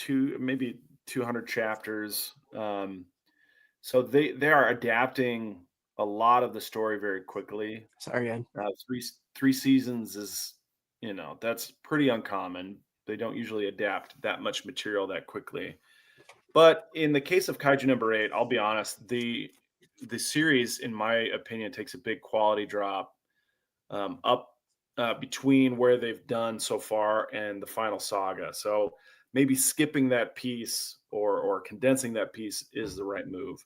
maybe 200 chapters. So they are adapting a lot of the story very quickly. Sorry, Ed. Three seasons is, that's pretty uncommon. They don't usually adapt that much material that quickly. But in the case of Kaiju number 8, I'll be honest, the series, in my opinion, takes a big quality drop up between where they've done so far and the final saga. So maybe skipping that piece or condensing that piece is the right move.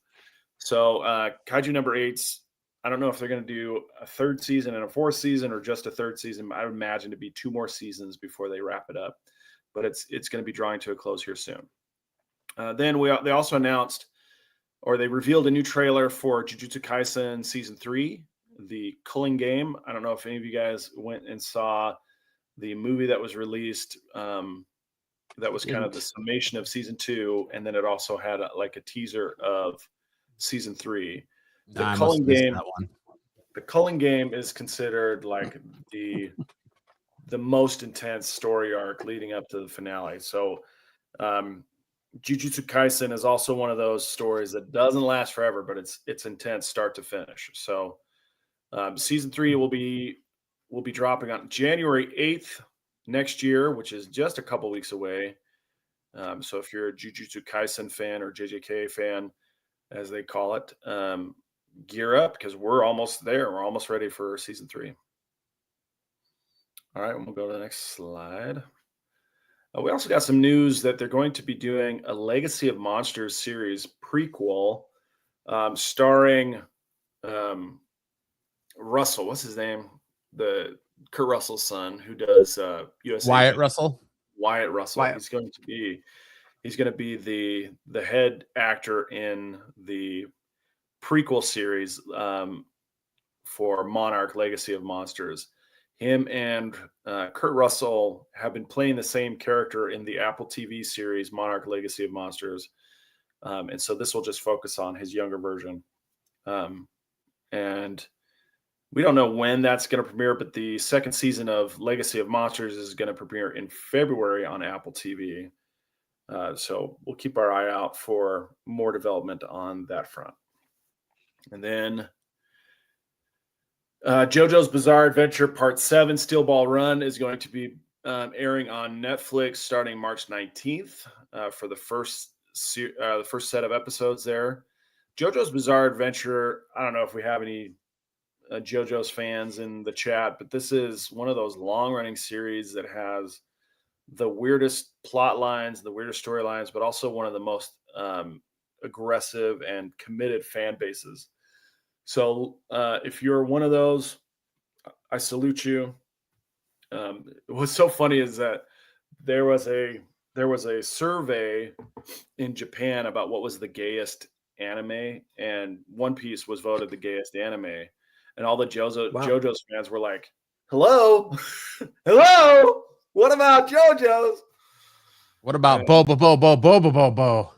So Kaiju number 8's, I don't know if they're going to do a 3rd season and a 4th season or just a 3rd season. I would imagine to be 2 more seasons before they wrap it up. But it's going to be drawing to a close here soon. Then they also announced, or they revealed, a new trailer for Jujutsu Kaisen Season 3, the Culling Game. I don't know if any of you guys went and saw the movie that was released. That was kind of the summation of Season 2, and then it also had a teaser of Season 3. The Culling Game. The Culling Game is considered like the most intense story arc leading up to the finale. So Jujutsu Kaisen is also one of those stories that doesn't last forever, but it's intense start to finish. So Season 3 will be dropping on January 8th next year, which is just a couple weeks away. So if you're a Jujutsu Kaisen fan or JJK fan, as they call it, gear up, because we're almost there. We're almost ready for Season 3. All right, we'll go to the next slide. We also got some news that they're going to be doing a Legacy of Monsters series prequel starring Russell. What's his name? The Kurt Russell's son, who does USA. Wyatt Russell. Wyatt Russell. Wyatt. He's going to be the head actor in the prequel series for Monarch Legacy of Monsters. Him and Kurt Russell have been playing the same character in the Apple TV series Monarch Legacy of Monsters. And so this will just focus on his younger version. And we don't know when that's going to premiere, but the 2nd season of Legacy of Monsters is going to premiere in February on Apple TV. So we'll keep our eye out for more development on that front. And then JoJo's Bizarre Adventure Part 7 Steel Ball Run is going to be airing on Netflix starting March 19th for the first set of episodes there. JoJo's Bizarre Adventure. I don't know if we have any JoJo's fans in the chat, but this is one of those long-running series that has the weirdest plot lines, the weirdest storylines, but also one of the most aggressive and committed fan bases. So if you're one of those, I salute you. What's so funny is that there was a survey in Japan about what was the gayest anime, and One Piece was voted the gayest anime, and all the JoJo's fans were like, "Hello, hello, what about JoJo's? What about Bobo Bobo Bobo Bobo?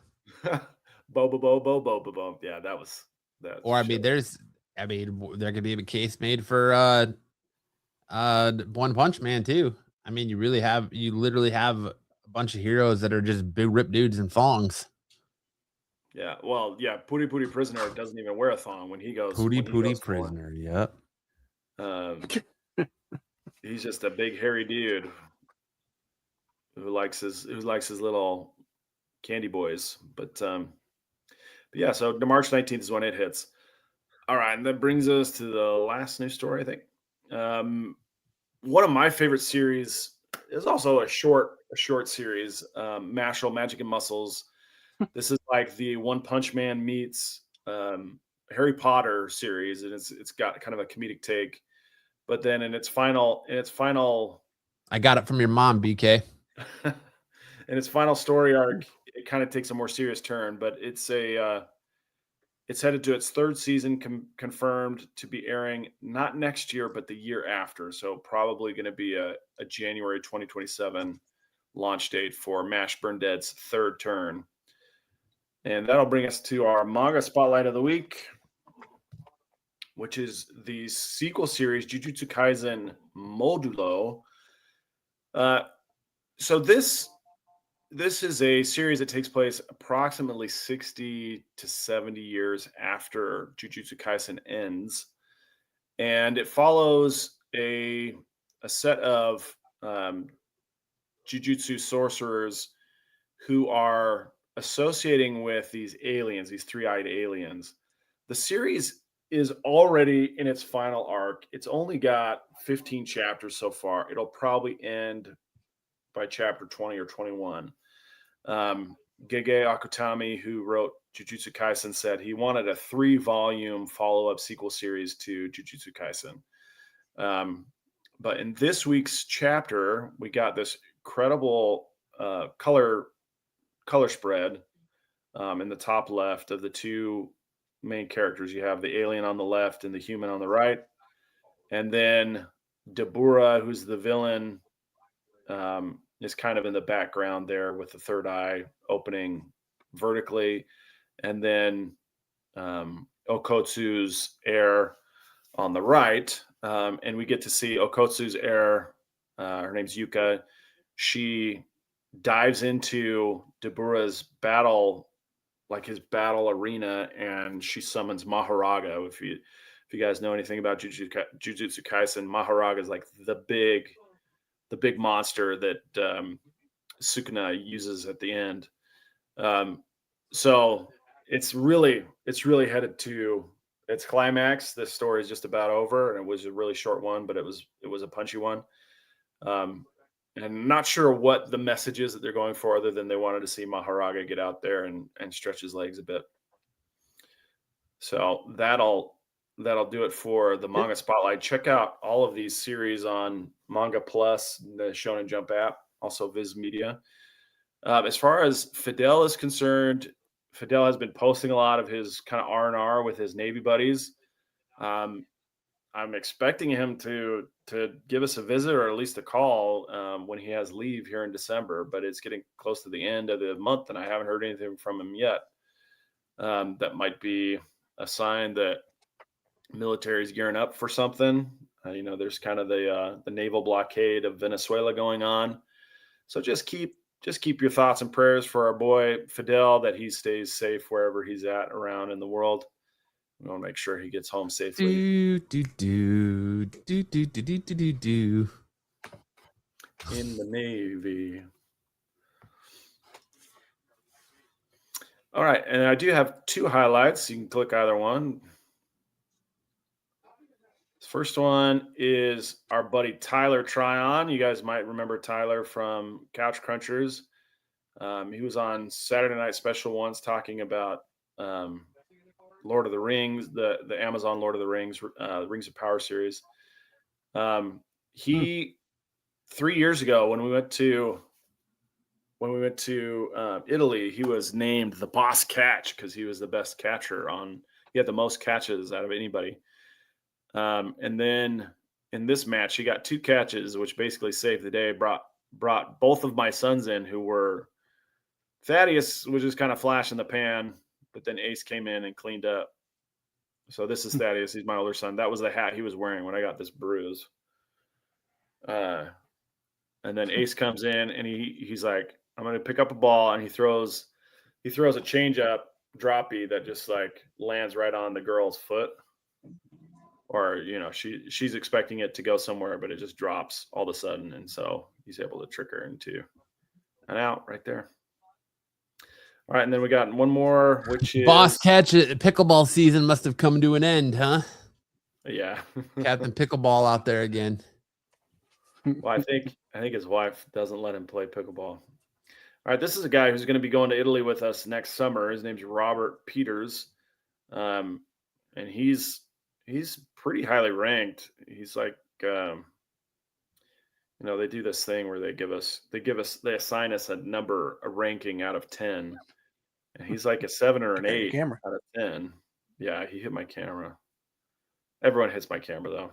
Bobo Bobo Bobo Bobo." Yeah, that was that. Or there could be a case made for One Punch Man too. I mean, you literally have a bunch of heroes that are just big rip dudes in thongs. Yeah, well, yeah, Puri Puri Prisoner doesn't even wear a thong when he goes. Puri when he Puri goes for it. Prisoner. Yep. He's just a big hairy dude who likes his little candy boys. But yeah, so the March 19th is when it hits. All right, and that brings us to the last news story, I think. One of my favorite series is also a short series, Mashal, Magic and Muscles. This is like the One Punch Man meets Harry Potter series, and it's got kind of a comedic take. But then in its final, I got it from your mom, BK. in its final story arc, it kind of takes a more serious turn. But it's headed to its third season, confirmed to be airing not next year, but the year after. So probably going to be a January 2027 launch date for Mash Burn Dead's third turn. And that'll bring us to our manga spotlight of the week, which is the sequel series, Jujutsu Kaisen Modulo. So this is a series that takes place approximately 60 to 70 years after Jujutsu Kaisen ends. And it follows a set of Jujutsu sorcerers who are associating with these aliens, these three-eyed aliens. The series is already in its final arc. It's only got 15 chapters so far. It'll probably end by chapter 20 or 21. Gege Akutami, who wrote Jujutsu Kaisen, said he wanted a 3-volume follow-up sequel series to Jujutsu Kaisen. But in this week's chapter, we got this incredible color spread in the top left of the two main characters. You have the alien on the left and the human on the right. And then Dabura, who's the villain, is kind of in the background there with the third eye opening vertically. And then Okotsu's heir on the right. And we get to see Okotsu's heir. Her name's Yuka. She dives into Dabura's battle, like his battle arena, and she summons Maharaga. If you guys know anything about Jujutsu Kaisen, Maharaga is like the big monster that Sukuna uses at the end. So it's really headed to its climax. This story is just about over, and it was a really short one, but it was a punchy one. And I'm not sure what the message is that they're going for, other than they wanted to see Maharaga get out there and stretch his legs a bit. So that'll do it for the manga spotlight. Check out all of these series on Manga Plus, the Shonen Jump app, also Viz Media. As far as Fidel is concerned, Fidel has been posting a lot of his kind of R&R with his Navy buddies. I'm expecting him to give us a visit, or at least a call when he has leave here in December, but it's getting close to the end of the month and I haven't heard anything from him yet. That might be a sign that military is gearing up for something. There's kind of the naval blockade of Venezuela going on. So just keep your thoughts and prayers for our boy Fidel, that he stays safe wherever he's at around in the world. We want to make sure he gets home safely. in the Navy. All right, and I do have 2 highlights. You can click either one. First one is our buddy Tyler Tryon. You guys might remember Tyler from Couch Crunchers. He was on Saturday Night Special once talking about Lord of the Rings, the Amazon Lord of the Rings, Rings of Power series. He 3 years ago when we went to Italy, he was named the boss catch because he was the best catcher on. He had the most catches out of anybody. And then in this match, he got 2 catches, which basically saved the day. Brought both of my sons in, who were Thaddeus was just kind of flash in the pan, but then Ace came in and cleaned up. So this is Thaddeus. He's my older son. That was the hat he was wearing when I got this bruise. And then Ace comes in and he's like, I'm going to pick up a ball, and he throws a change up droppy that just like lands right on the girl's foot. Or, you know, she's expecting it to go somewhere, but it just drops all of a sudden. And so he's able to trick her into an out right there. All right. And then we got one more, which is Boss catch. Pickleball season must have come to an end, huh? Yeah. Captain Pickleball out there again. Well, I think his wife doesn't let him play pickleball. All right. This is a guy who's going to be going to Italy with us next summer. His name's Robert Peters. And he's pretty highly ranked. He's like, you know, they do this thing where they assign us a ranking out of 10, and he's like a 7 or an 8 out of 10. Yeah, he hit my camera. Everyone hits my camera though.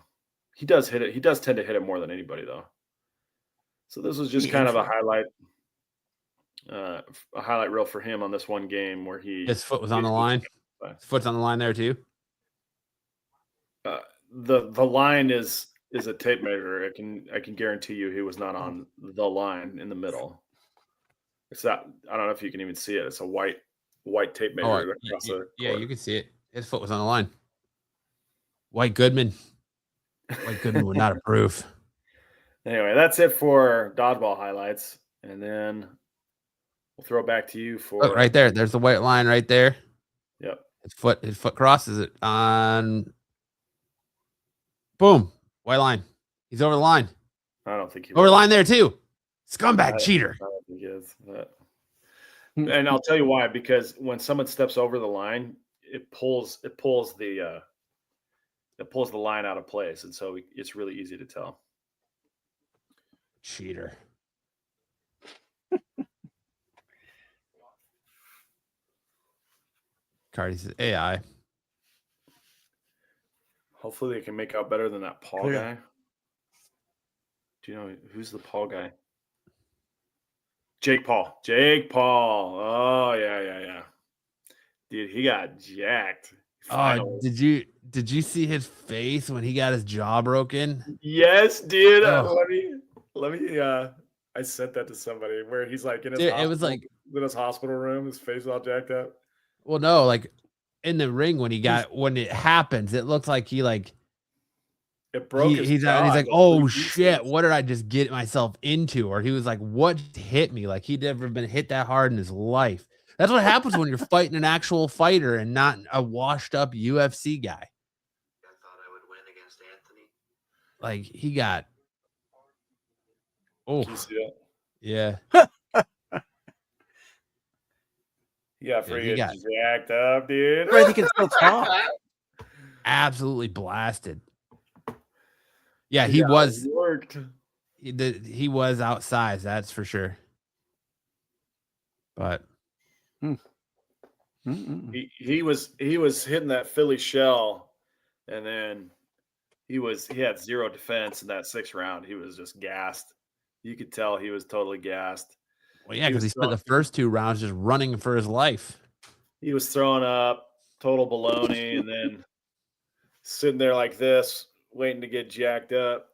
He does hit it. He does tend to hit it more than anybody though. So this was just kind of a highlight reel for him on this one game where his foot was on the line. His foot's on the line there too. The line is a tape measure. I can guarantee you he was not on the line in the middle. It's that I don't know if you can even see it. It's a white tape measure across the court. Yeah, you can see it. His foot was on the line. White Goodman would not approve. Anyway, that's it for dodgeball highlights, and then we'll throw it back to you for right there. There's the white line right there. Yep. His foot crosses it on. Boom. White line. He's over the line. I don't think he over the line there too. Scumbag cheater. I don't think he is. And I'll tell you why. Because when someone steps over the line, it pulls the line out of place, and so it's really easy to tell. Cheater. Cardi says AI. Hopefully they can make out better than that Paul guy. Do you know who's the Paul guy? Jake Paul. Oh, yeah. Dude, he got jacked. Oh, did you see his face when he got his jaw broken? Yes, dude. Oh. Let me I sent that to somebody where he's like in his it was like in his hospital room, his face all jacked up. Well, no, like in the ring when it happens, it looks like he like it broke he's like, oh shit, what did I just get myself into? Or he was like, what hit me? Like he'd never been hit that hard in his life. That's what happens when you're fighting an actual fighter and not a washed up UFC guy. I thought I would win against Anthony. Like he got yeah. Yeah, he got jacked up, dude. I think it's still talk. Absolutely blasted. Yeah, he was worked. He was outsized, that's for sure. But he was hitting that Philly shell, and then he had zero defense in that 6th round. He was just gassed. You could tell he was totally gassed. Well, yeah, because he spent the first 2 rounds just running for his life. He was throwing up total baloney and then sitting there like this, waiting to get jacked up.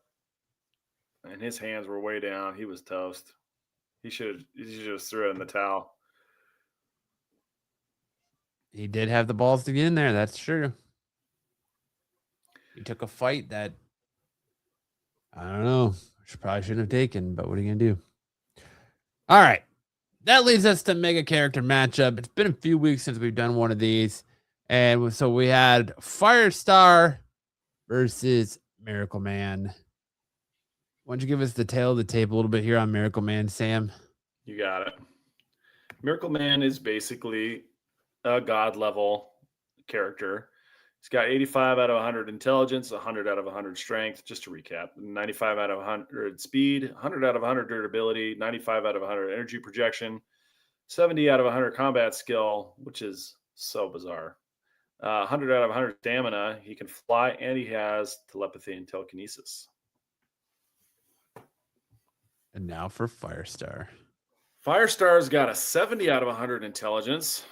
And his hands were way down. He was toast. He should have just threw it in the towel. He did have the balls to get in there. That's true. He took a fight that, I don't know. which probably shouldn't have taken, but what are you gonna do? All right. That leads us to mega character matchup. It's been a few weeks since we've done one of these. And so we had Firestar versus Miracle Man. Why don't you give us the tail of the tape a little bit here on Miracle Man, Sam? You got it. Miracle Man is basically a god level character. He's got 85 out of 100 intelligence, 100 out of 100 strength. Just to recap, 95 out of 100 speed, 100 out of 100 durability, 95 out of 100 energy projection, 70 out of 100 combat skill, which is so bizarre. 100 out of 100 stamina. He can fly, and he has telepathy and telekinesis. And now for Firestar. Firestar's got a 70 out of 100 intelligence.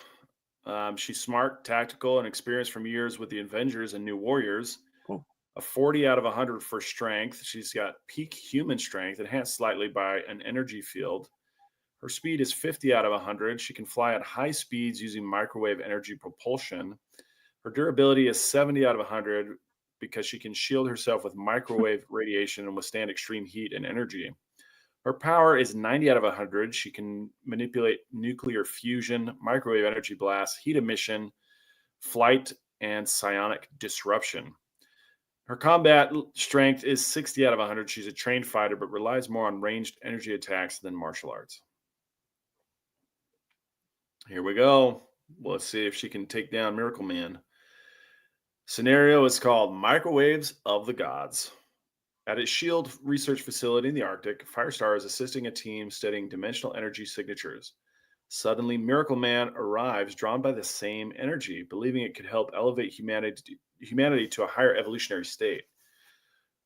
She's smart, tactical, and experienced from years with the Avengers and New Warriors. Cool. A 40 out of 100 for strength. She's got peak human strength, enhanced slightly by an energy field. Her speed is 50 out of 100. She can fly at high speeds using microwave energy propulsion. Her durability is 70 out of 100 because she can shield herself with microwave radiation and withstand extreme heat and energy. Her power is 90 out of 100. She can manipulate nuclear fusion, microwave energy blasts, heat emission, flight, and psionic disruption. Her combat strength is 60 out of 100. She's a trained fighter, but relies more on ranged energy attacks than martial arts. Here we go. Let's see if she can take down Miracle Man. Scenario is called Microwaves of the Gods. At its SHIELD research facility in the Arctic, Firestar is assisting a team studying dimensional energy signatures. Suddenly, Miracle Man arrives, drawn by the same energy, believing it could help elevate humanity to a higher evolutionary state.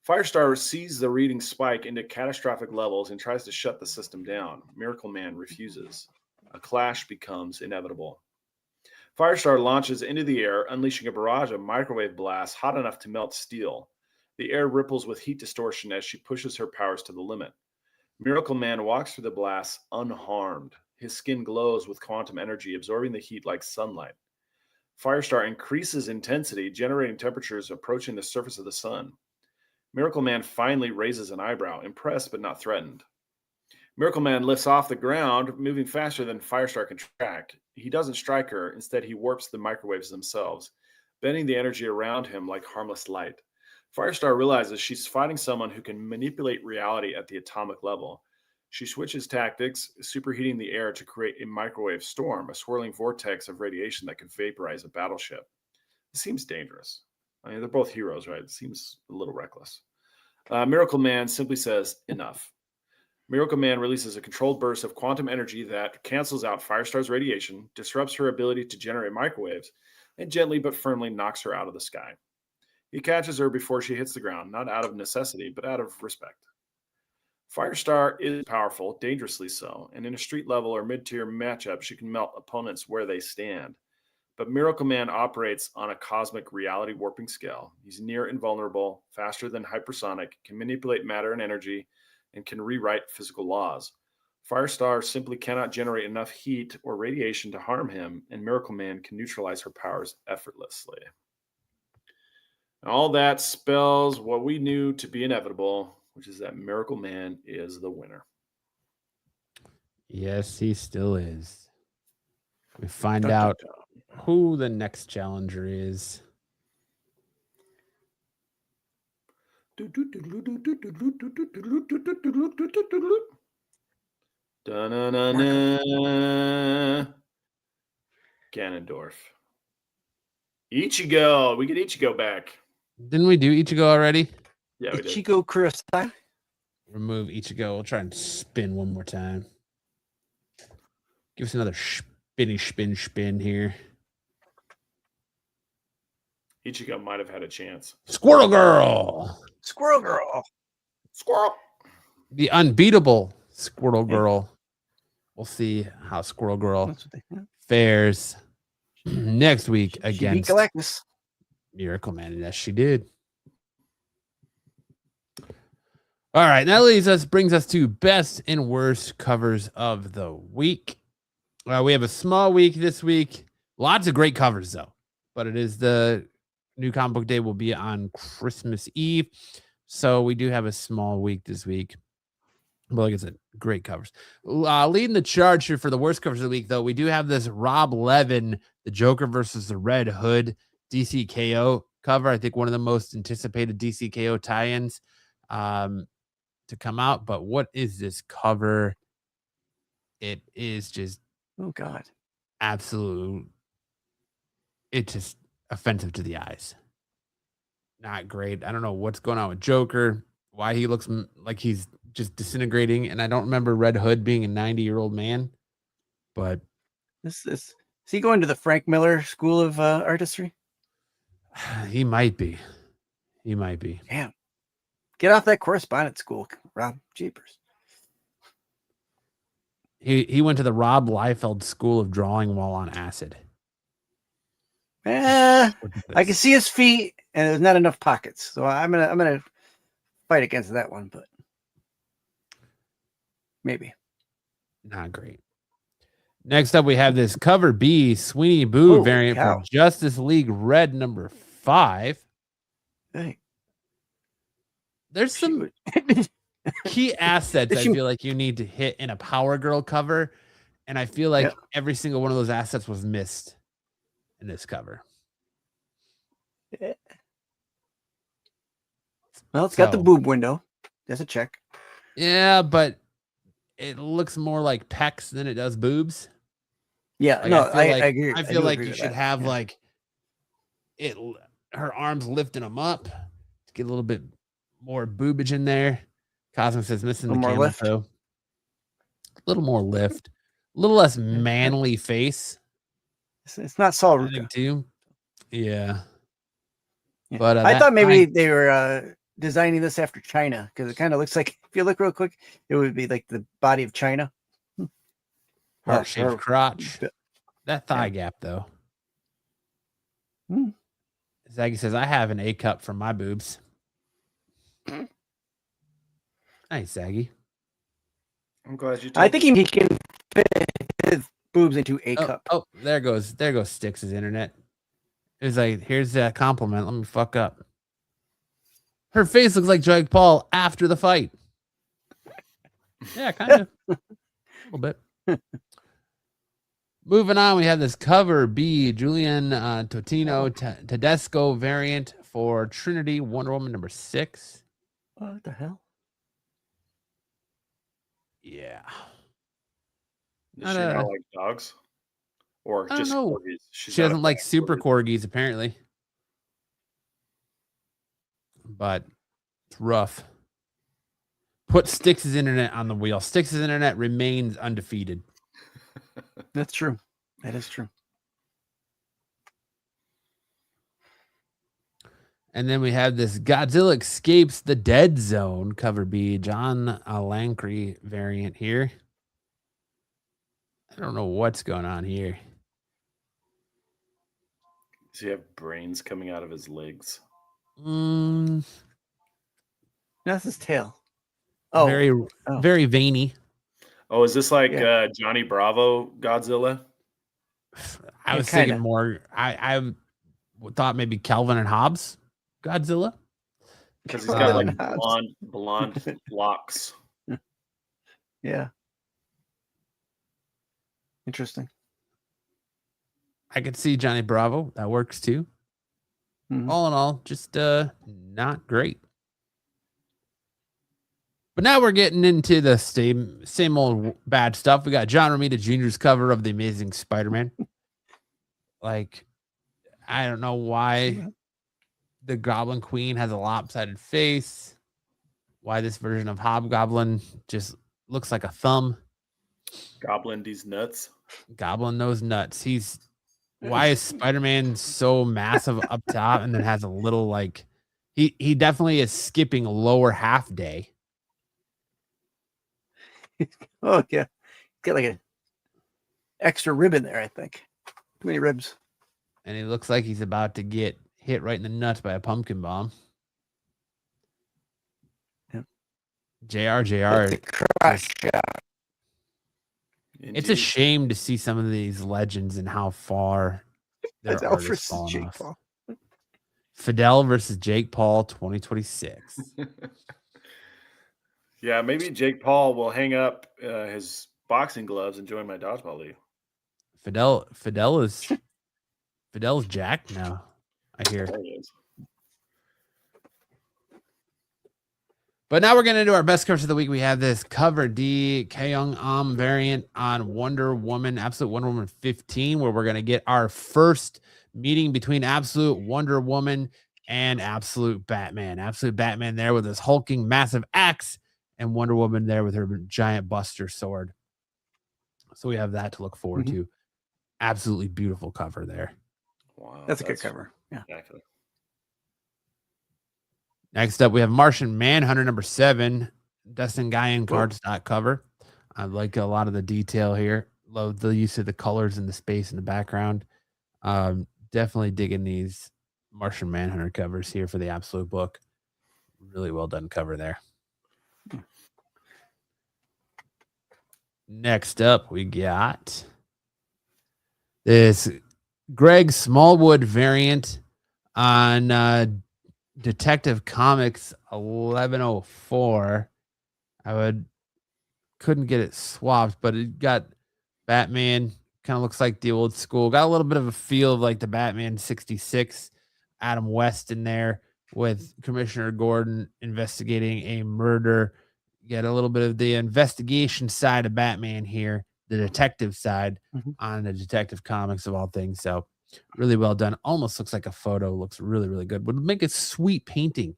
Firestar sees the reading spike into catastrophic levels and tries to shut the system down. Miracle Man refuses. A clash becomes inevitable. Firestar launches into the air, unleashing a barrage of microwave blasts hot enough to melt steel. The air ripples with heat distortion as she pushes her powers to the limit. Miracle Man walks through the blasts unharmed. His skin glows with quantum energy, absorbing the heat like sunlight. Firestar increases intensity, generating temperatures approaching the surface of the sun. Miracle Man finally raises an eyebrow, impressed but not threatened. Miracle Man lifts off the ground, moving faster than Firestar can track. He doesn't strike her. Instead, he warps the microwaves themselves, bending the energy around him like harmless light. Firestar realizes she's fighting someone who can manipulate reality at the atomic level. She switches tactics, superheating the air to create a microwave storm, a swirling vortex of radiation that could vaporize a battleship. It seems dangerous. I mean, they're both heroes, right? It seems a little reckless. Miracle Man simply says, enough. Miracle Man releases a controlled burst of quantum energy that cancels out Firestar's radiation, disrupts her ability to generate microwaves, and gently but firmly knocks her out of the sky. He catches her before she hits the ground, not out of necessity, but out of respect. Firestar is powerful, dangerously so, and in a street level or mid-tier matchup, she can melt opponents where they stand. But Miracle Man operates on a cosmic reality warping scale. He's near invulnerable, faster than hypersonic, can manipulate matter and energy, and can rewrite physical laws. Firestar simply cannot generate enough heat or radiation to harm him, and Miracle Man can neutralize her powers effortlessly. And all that spells what we knew to be inevitable, which is that Miracle Man is the winner. Yes, he still is. We find out who the next challenger is. Ganondorf. Ichigo. We get Ichigo back. Didn't we do Ichigo already? Yeah, we did. Ichigo Kurosai. Remove Ichigo. We'll try and spin one more time. Give us another spin here. Ichigo might have had a chance. Squirrel Girl. Squirrel Girl. Squirrel. The unbeatable Squirrel Girl. We'll see how Squirrel Girl That's what they have. fares next week She beat against Galactus. Miracle Man. And yes, she did. All right, that brings us to best and worst covers of the week. We have a small week this week. Lots of great covers, though. But it is the new comic book day will be on Christmas Eve. So we do have a small week this week. But like I said, great covers. Leading the charge here for the worst covers of the week, though, we do have this Rob Levin, the Joker versus the Red Hood DCKO cover. I think one of the most anticipated DCKO tie-ins to come out. But what is this cover? It is just Oh God. absolute. It's just offensive to the eyes. Not great. I don't know what's going on with Joker. Why he looks like he's just disintegrating, and I don't remember Red Hood being a 90-year-old man, but Is he going to the Frank Miller School of Artistry? he might be. He might be. Damn. Get off that correspondence school, Rob. Jeepers. He went to the Rob Liefeld School of Drawing while on acid. I Look at can this. see his feet, and there's not enough pockets, so I'm gonna fight against that one, but maybe. Not great. Next up, we have this cover B Sweeney Boo Holy variant cow. for Justice League Red number 5. Hey, There's some key assets I She- feel like you need to hit in a Power Girl cover, and I feel like Yeah. every single one of those assets was missed in this cover. Well, it's got the So- boob window. That's a check. Yeah, but it looks more like pecs than it does boobs. Yeah, Like, no, I feel I like, agree. I do feel like agree you with should that. have Yeah. like it. Her arms lifting them up to get a little bit more boobage in there. Cosmic says missing A the little more camera lift. though. A little more lift, a little less manly face. It's not Saul I Ruka. think too. Yeah, Yeah. but I that thought maybe thigh- they were designing this after China because it kind of looks like, if you look real quick, it would be like the body of China. heart shaped her- crotch. Yeah. That thigh gap though. Hmm. Zaggy says I have an A cup for my boobs. Nice, Zaggy. I'm glad you. I told think me. he can fit his boobs into a Oh, cup. oh, there goes Styx' internet. It's like, here's that compliment. Let me fuck up. Her face looks like Jake Paul after the fight. Yeah, kind of. A little bit. Moving on, we have this cover B, Julian Totino Tedesco variant for Trinity Wonder Woman number 6. What the hell? Yeah. Does she I not don't- like dogs, or I don't just know. corgis? She's She not a doesn't like fan of super corgis. corgis, apparently. But it's rough. Put Styx' internet on the wheel. Styx' internet remains undefeated. That's true. That is true. And then we have this Godzilla Escapes the Dead Zone cover B, John Lancry variant here. I don't know what's going on here. Does he have brains coming out of his legs? That's his tail. Oh, Very, oh. very veiny. Oh, is this like Yeah. Johnny Bravo Godzilla? I Yeah, was thinking kinda. more. I thought maybe Calvin and Hobbes Godzilla. Because he's got like Hobbs. blonde locks. Yeah. Interesting. I could see Johnny Bravo. That works too. Mhm. All in all, just not great. But now we're getting into the same old bad stuff. We got John Romita Jr.'s cover of The Amazing Spider-Man. Like, I don't know why the Goblin Queen has a lopsided face. Why this version of Hobgoblin just looks like a thumb. Goblin these nuts. Goblin knows nuts. Why is Spider-Man so massive up top and then has a little like he definitely is skipping lower half day. Oh yeah. Got like an extra rib in there, I think. Too many ribs. And he looks like he's about to get hit right in the nuts by a pumpkin bomb. Yep. JR. The crotch shot. It's a Indeed. shame to see some of these legends and how far their That's art is Alfred's falling Jake off. Paul. Fidel versus Jake Paul 2026. Yeah, maybe Jake Paul will hang up his boxing gloves and join my dodgeball league. Fidel's jacked now, I hear. There he is. But now we're going to do our best covers of the week. We have this cover D Kyung variant on Wonder Woman, Absolute Wonder Woman 15, where we're going to get our first meeting between Absolute Wonder Woman and Absolute Batman. Absolute Batman there with his hulking massive axe, and Wonder Woman there with her giant buster sword. So we have that to look forward to. Absolutely beautiful cover there. Wow, That's a good cover. Yeah. Exactly. Next up, we have Martian Manhunter number 7, Dustin Guyan cardstock cover. I like a lot of the detail here. Love the use of the colors and the space in the background. Definitely digging these Martian Manhunter covers here for the Absolute book. Really well done cover there. Next up, we got this Greg Smallwood variant on Detective Comics 1104. Couldn't get it swapped, but it got Batman. Kind of looks like the old school. Got a little bit of a feel of like the Batman 66, Adam West in there with Commissioner Gordon investigating a murder. Get a little bit of the investigation side of Batman here, the detective side on the Detective Comics of all things. So really well done. Almost looks like a photo. Looks really, really good. Would make a sweet painting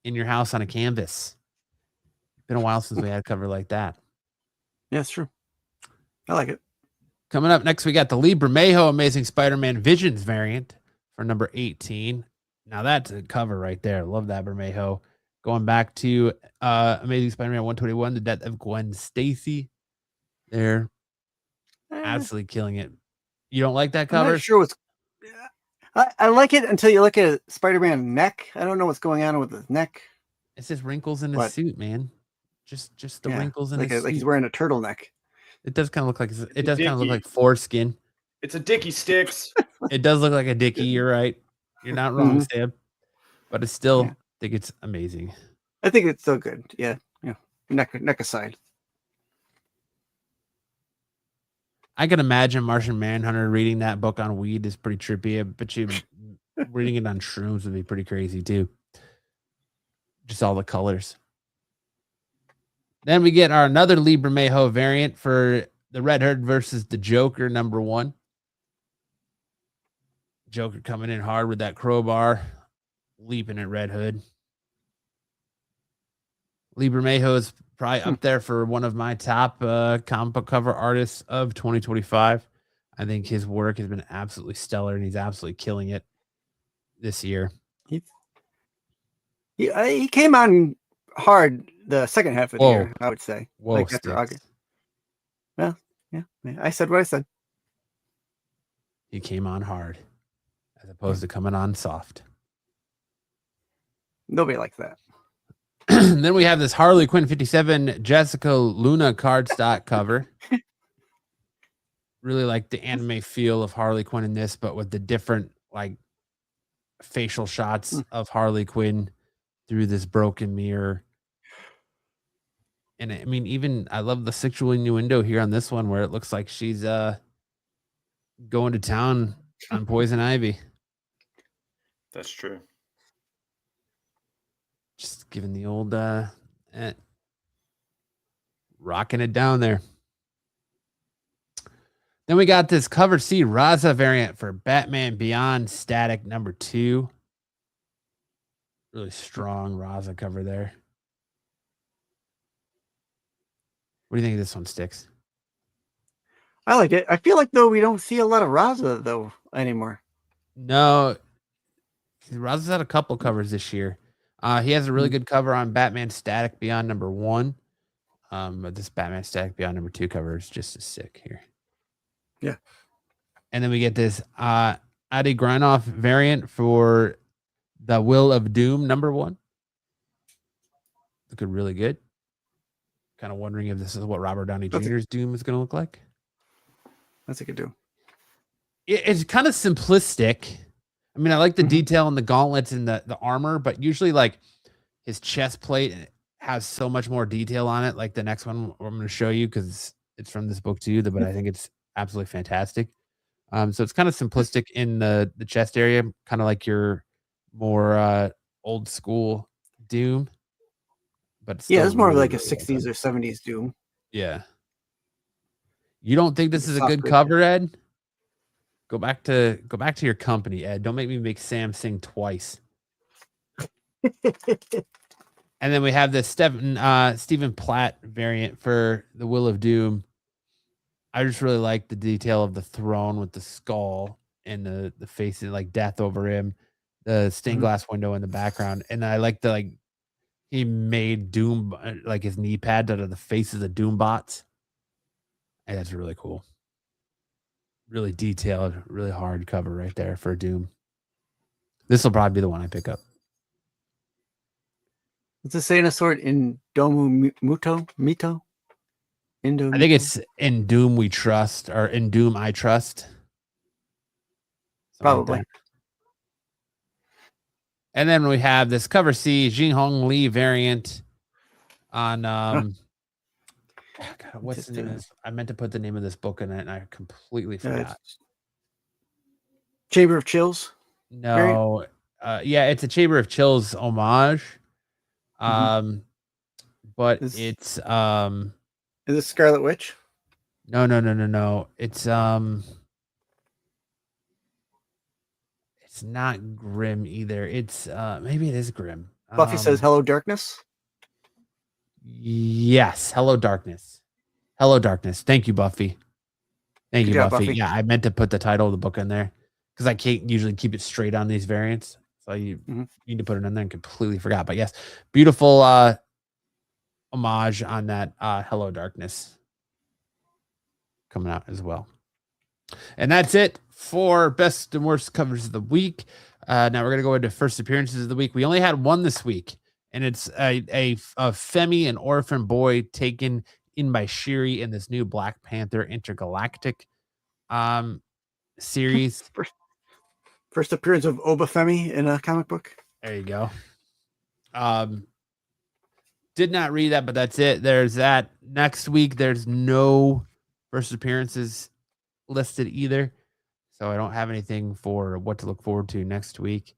in your house on a canvas. Been a while since we had a cover like that. Yeah, it's true. I like it. Coming up next, we got the Lee Bermejo Amazing Spider-Man Visions variant for number 18. Now that's a cover right there. Love that Bermejo. Going back to Amazing Spider-Man 121, The Death of Gwen Stacy. They're absolutely killing it. You don't like that cover? I'm not sure what's. I like it until you look at Spider-Man neck. I don't know what's going on with his neck. It's just wrinkles in his suit, man. Just the wrinkles in his suit. Like he's wearing a turtleneck. It does kind of look like look like foreskin. It's a Dickie Sticks. It does look like a Dickie. You're right. You're not wrong, Stab. But it's still, I think it's amazing. I think it's so good. Yeah. Neck aside. I can imagine Martian Manhunter reading that book on weed is pretty trippy, but you reading it on shrooms would be pretty crazy too. Just all the colors. Then we get our another Lee Bermejo variant for the Red Hood versus the Joker number 1. Joker coming in hard with that crowbar, leaping at Red Hood. Lee Bermejo is probably up there for one of my top comic book cover artists of 2025. I think his work has been absolutely stellar, and he's absolutely killing it this year. He came on hard the second half of the year, I would say. Whoa, like after August. Well, yeah. I said what I said. He came on hard as opposed to coming on soft. Nobody likes that. Then we have this Harley Quinn 57 Jessica Luna cardstock cover. Really like the anime feel of Harley Quinn in this, but with the different like facial shots of Harley Quinn through this broken mirror. And I mean, even I love the sexual innuendo here on this one where it looks like she's going to town on Poison Ivy. That's true. Just giving the old rocking it down there. Then we got this cover C Raza variant for Batman Beyond Static number 2. Really strong Raza cover there. What do you think of this one, Sticks? I like it. I feel like though we don't see a lot of Raza though anymore. No, Raza's had a couple covers this year. He has a really good cover on Batman Static Beyond number 1. But this Batman Static Beyond number 2 cover is just as sick here. Yeah. And then we get this Adi Granoff variant for the Will of Doom number 1. Looking really good. Kind of wondering if this is what Robert Downey Jr.'s Doom is going to look like. That's a good do. It's kind of simplistic, I mean, I like the Mhm. detail in the gauntlets and the armor, but usually like his chest plate has so much more detail on it. Like the next one I'm going to show you because it's from this book too, but I think it's absolutely fantastic. So it's kind of simplistic in the chest area, kind of like your more old school Doom, but Yeah, still it's more of really, like a really well 60s done. or 70s Doom. Yeah. You don't think Like this a is a soft good grid. cover, Ed? Go back to your company, Ed. Don't make me make Sam sing twice. And then we have the Stephen Platt variant for the Will of Doom. I just really like the detail of the throne with the skull and the face and like death over him, the stained Mhm. glass window in the background, and I like the like he made Doom like his knee pads out of the faces of Doom bots. And that's really cool. Really detailed, really hard cover right there for Doom. This will probably be the one I pick up. What's it say in a sword? In Domu Muto? Mito? Indo I think Mito? it's in Doom we trust, or in Doom I trust. Something like Probably. that. And then we have this cover C, Jing Hong Lee variant on God, what's the name of this? I meant to put the name of this book in it and I completely forgot. Chamber of Chills. No. Yeah, it's a Chamber of Chills homage. But Is it's it Scarlet Witch? no. It's not Grim either. It's maybe it is Grim. Buffy says Hello Darkness. Yes, Hello Darkness. Hello Darkness. Thank you, Buffy. Thank Good you, job, Buffy. Buffy. Yeah, I meant to put the title of the book in there because I can't usually keep it straight on these variants. So you need to put it in there and completely forgot. But yes, beautiful homage on that Hello Darkness coming out as well. And that's it for best and worst covers of the week. Now we're going to go into first appearances of the week. We only had one this week, and it's a Femi, an orphan boy taken in by Shiri in this new Black Panther Intergalactic series. First appearance of Obafemi in a comic book. There you go. Did not read that, but that's it. There's that. Next week, there's no first appearances listed either. So I don't have anything for what to look forward to next week.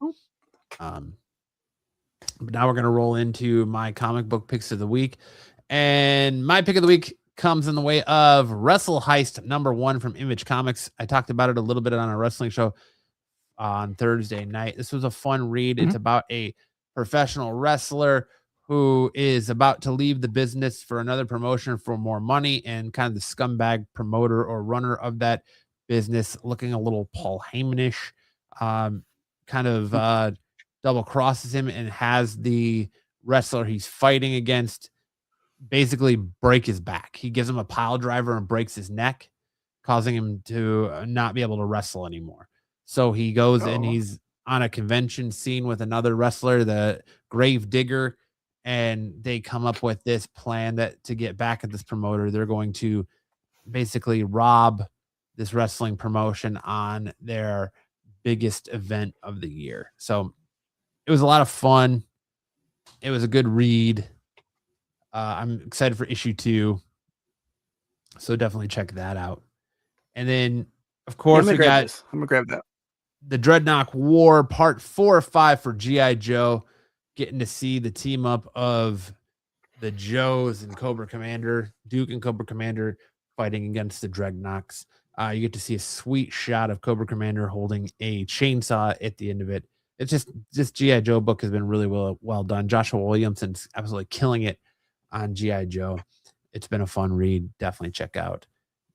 But now we're going to roll into my comic book picks of the week. And my pick of the week comes in the way of Wrestle Heist #1 from Image Comics. I talked about it a little bit on a wrestling show on Thursday night. This was a fun read. It's about a professional wrestler who is about to leave the business for another promotion for more money, and kind of the scumbag promoter or runner of that business, looking a little Paul Heymanish, kind of double crosses him and has the wrestler he's fighting against basically break his back. He gives him a pile driver and breaks his neck, causing him to not be able to wrestle anymore. So he goes and he's on a convention scene with another wrestler, the Grave Digger, and they come up with this plan that to get back at this promoter, they're going to basically rob this wrestling promotion on their biggest event of the year. So it was a lot of fun. It was a good read. I'm excited for issue 2. So definitely check that out. And then, of course, we got I'm gonna grab that. the Dreadnought War part 4 or 5 for G.I. Joe, getting to see the team up of the Joes and Cobra Commander, Duke and Cobra Commander fighting against the Dreadnoughts. You get to see a sweet shot of Cobra Commander holding a chainsaw at the end of it. It's just this G.I. Joe book has been really well done. Joshua Williamson's absolutely killing it on G.I. Joe. It's been a fun read. Definitely check out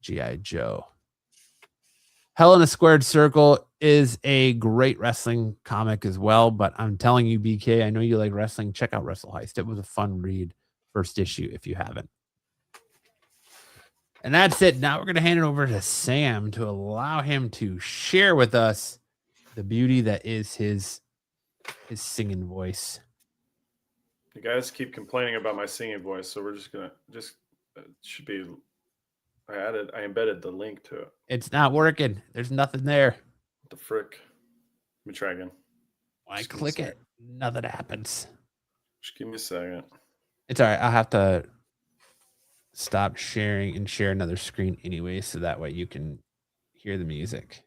G.I. Joe. Hell in a Squared Circle is a great wrestling comic as well, but I'm telling you, BK, I know you like wrestling. Check out Wrestle Heist. It was a fun read, first issue, if you haven't. And that's it. Now we're going to hand it over to Sam to allow him to share with us the beauty that is his singing voice. You guys keep complaining about my singing voice, so we're just gonna it should be. I embedded the link to it. It's not working. There's nothing there. What the frick? me try again. When I Just give me a click second. it, nothing happens. Just give me a second. It's all right. I'll have to stop sharing and share another screen anyway, so that way you can hear the music.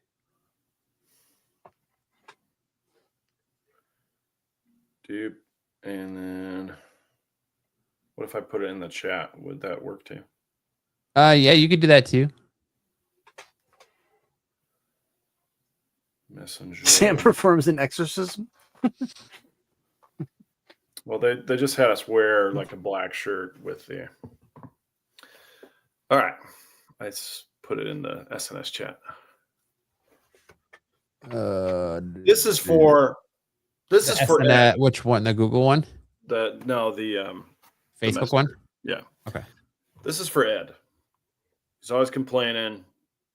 Dude, and then what if I put it in the chat? Would that work too? Yeah, you could do that too. Messenger. Sam performs an exorcism. Well, they just had us wear like a black shirt with the. All right, let's put it in the SNS chat. This is for Ed. Which one? The Google one? The Facebook Messenger. one? Yeah. Okay. This is for Ed. He's always complaining,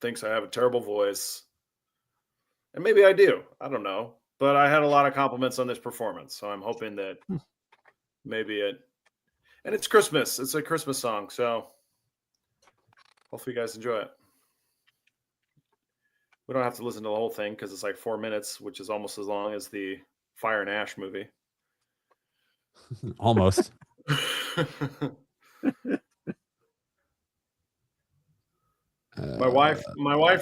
thinks I have a terrible voice. And maybe I do. I don't know. But I had a lot of compliments on this performance. So I'm hoping that maybe it. And it's Christmas. It's a Christmas song. So hopefully you guys enjoy it. We don't have to listen to the whole thing because it's like 4 minutes, which is almost as long as the Fire and Ash movie. Almost. My wife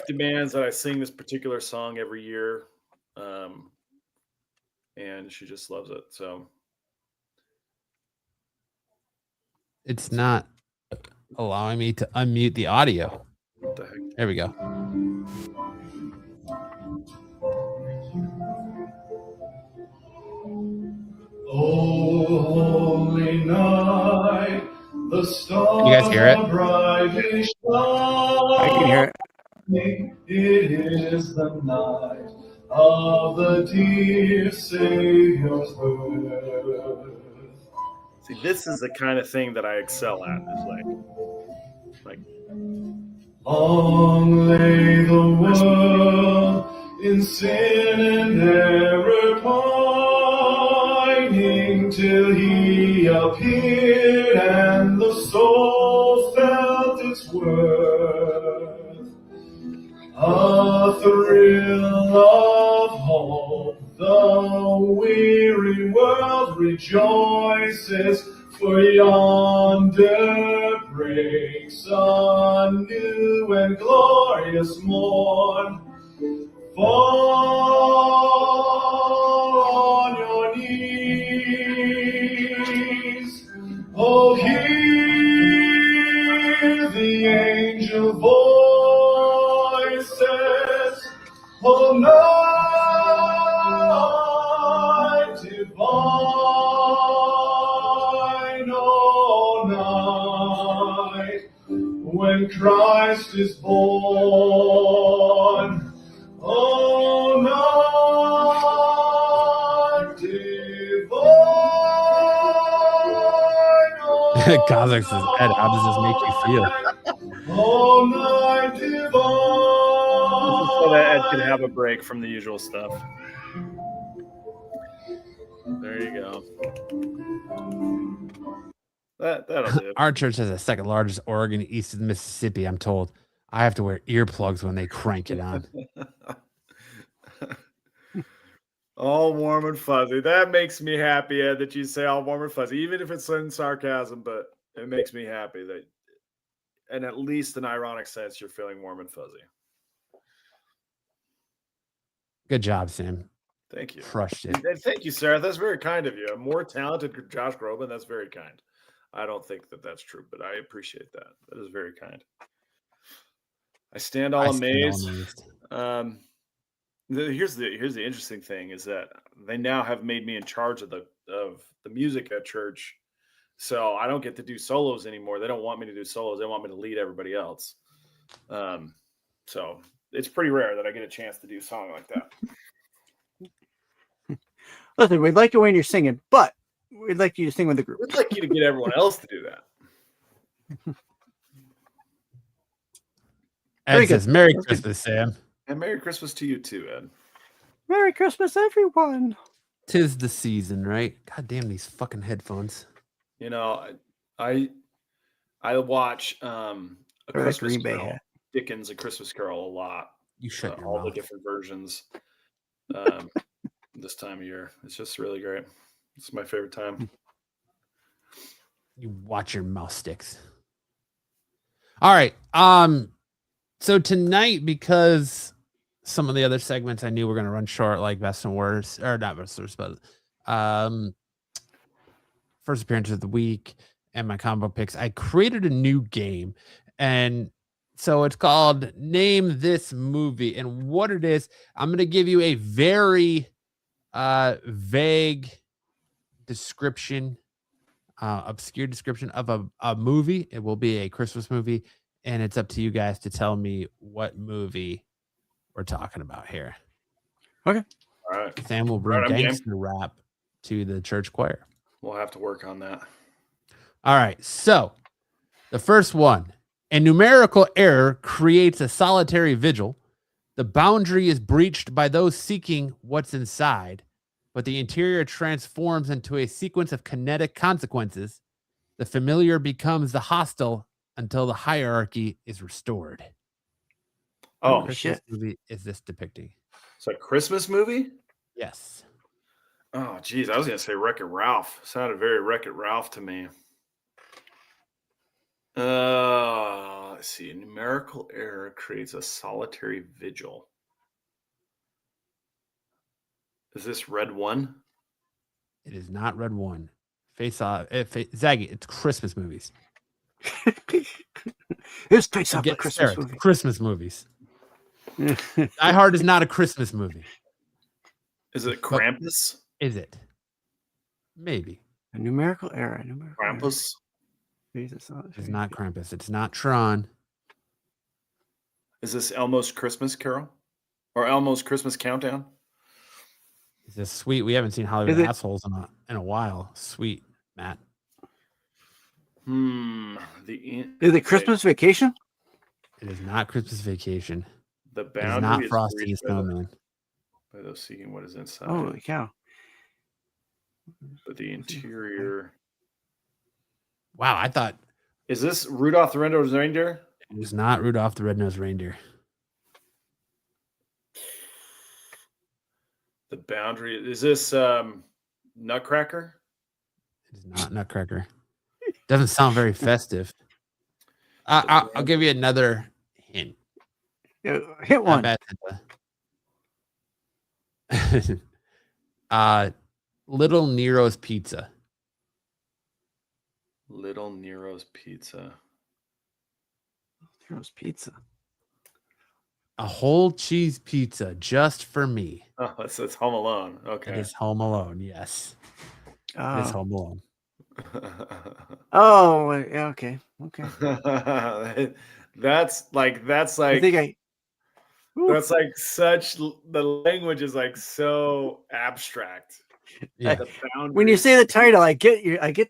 demands that I sing this particular song every year, and she just loves it. So It's not allowing me to unmute the audio. what the heck? There we go. Oh, holy night, the stars Can you guys hear it? brightly I can hear it. shining. It is the night of the dear Savior's birth. See, this is the kind of thing that I excel at. Is like Long lay the world in sin and error pining, till he appeared and the soul felt its worth. A thrill of hope, the weary world rejoices, for yonder breaks a new and glorious morn. Fall on your knees. Oh, hear the angel voices. Oh, night divine, oh, night when Christ is born. Oh, night divine, oh, Kazakh says, Ed, how does this make you feel? oh, night divine. this is so that Ed can have a break from the usual stuff. There you go. That'll do. Our church has the second largest organ east of the Mississippi, I'm told. I have to wear earplugs when they crank it on. All warm and fuzzy. That makes me happy, Ed, that you say all warm and fuzzy, even if it's in sarcasm, but it makes me happy that, in at least an ironic sense, you're feeling warm and fuzzy. Good job, Sam. Thank you. Crushed it. And thank you, Sarah. That's very kind of you. A more talented Josh Groban. That's very kind. I don't think that that's true, but I appreciate that. That is very kind. I stand all amazed. Here's the interesting thing is that they now have made me in charge of the music at church, so I don't get to do solos anymore. They don't want me to do solos. They want me to lead everybody else. So it's pretty rare that I get a chance to do a song like that. Listen, we'd like it when you're singing, but we'd like you to sing with the group. We'd like you to get everyone else to do that. Ed says, Merry Christmas, Sam. And Merry Christmas to you too, Ed. Merry Christmas, everyone. 'Tis the season, right? God damn these fucking headphones. You know, I watch A Christmas Green Bay Carol, hat. Dickens' A Christmas Carol a lot. You shut your All mouth. the different versions. this time of year. It's just really great. It's my favorite time. You watch your mouth sticks. All right. So tonight, because some of the other segments I knew were going to run short, like best and worst, or not best and worst, but first appearance of the week and my combo picks, I created a new game. And so it's called Name This Movie. And what it is, I'm going to give you a very vague description, obscure description of a movie. It will be a Christmas movie. And it's up to you guys to tell me what movie we're talking about here. Okay. All right. Sam will bring All right, I'm game. gangster rap to the church choir. We'll have to work on that. All right. So the first one, a numerical error creates a solitary vigil. The boundary is breached by those seeking what's inside, but the interior transforms into a sequence of kinetic consequences. The familiar becomes the hostile until the hierarchy is restored. Oh, What Christmas movie is this depicting? it's a Christmas movie? Yes. Oh, geez. I was going to say Wreck-It Ralph. Sounded very Wreck-It Ralph to me. Let's see. A numerical error creates a solitary vigil. Is this Red One? It is not Red One. Face Off. Zaggy, it's Christmas movies. It's Face Off a Get Christmas Sarah, movie. Christmas movies. Die Hard is not a Christmas movie. Is it Krampus? Is it? Maybe. A numerical error. Krampus? Jesus. It's not Krampus. It's not Tron. Is this Elmo's Christmas Carol? Or Elmo's Christmas Countdown? It's this sweet. We haven't seen Hollywood Is it- Assholes in a while. Sweet, Matt. Is it Christmas Vacation? It is not Christmas Vacation. The It is boundary not is Frosty the breached by the- Snowman. by those seeking what is inside. Holy cow. But the interior. Wow, I thought Is this Rudolph the Red-Nosed Reindeer? it was not Rudolph the Red-Nosed Reindeer. The boundary. Is this Nutcracker? It is not Nutcracker. Doesn't sound very festive. I'll give you another hint. Yeah, hit Not one. bad, Santa. Little Nero's Pizza. Little Nero's Pizza. Heroes Pizza. A whole cheese pizza just for me. Oh, it's Home Alone. It Okay. is Home Alone. Yes, it is Home Alone. Oh, yeah, okay. that's like I think that's like such the language is like so abstract. Yeah. The when you boundaries- say the title, I get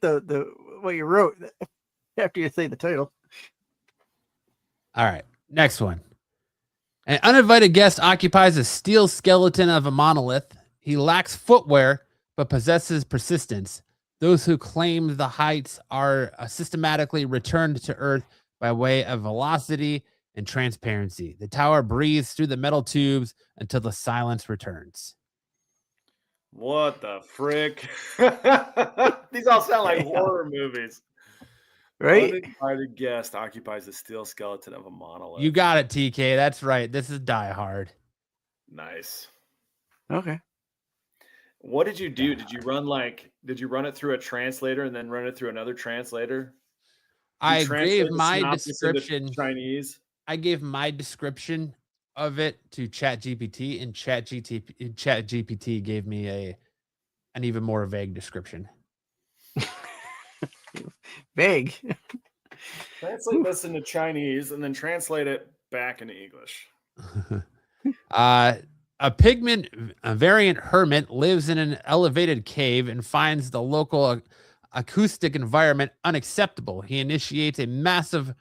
the what you wrote after you say the title. All right, next one. An uninvited guest occupies a steel skeleton of a monolith. He lacks footwear, but possesses persistence. Those who claim the heights are systematically returned to Earth by way of velocity and transparency. The tower breathes through the metal tubes until the silence returns. What the frick? These all sound like Yeah. horror movies. Right? Uninvited guest occupies the steel skeleton of a monolith. You got it, TK. That's right. This is Die Hard. Nice. Okay. What did you do? Did you run it through a translator and then run it through another translator? You I translate gave the my synopsis into description. Chinese. I gave my description of it to ChatGPT, and ChatGPT gave me an even more vague description. Vague. Translate this into Chinese and then translate it back into English. A pigment variant hermit lives in an elevated cave and finds the local acoustic environment unacceptable. He initiates a massive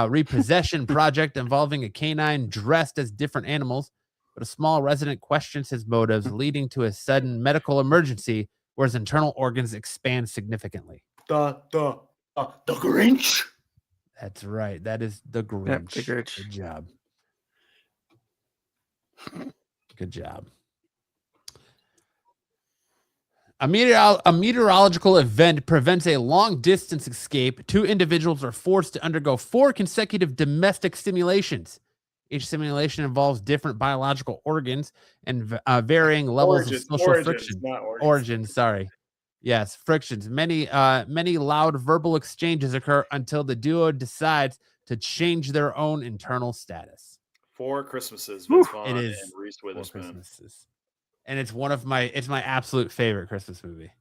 repossession project involving a canine dressed as different animals, but a small resident questions his motives, leading to a sudden medical emergency where his internal organs expand significantly. The Grinch. That's right. That is the Grinch. the Grinch. Good job. Good job. A meteorological event prevents a long-distance escape. 2 individuals are forced to undergo 4 consecutive domestic simulations. Each simulation involves different biological organs and varying levels of social friction. Not origins. Origins, sorry. Yes, frictions. Many loud verbal exchanges occur until the duo decides to change their own internal status. 4 Christmases, Vince Vaughn It and is Reese 4 Witherspoon. Christmases. And it's my absolute favorite Christmas movie.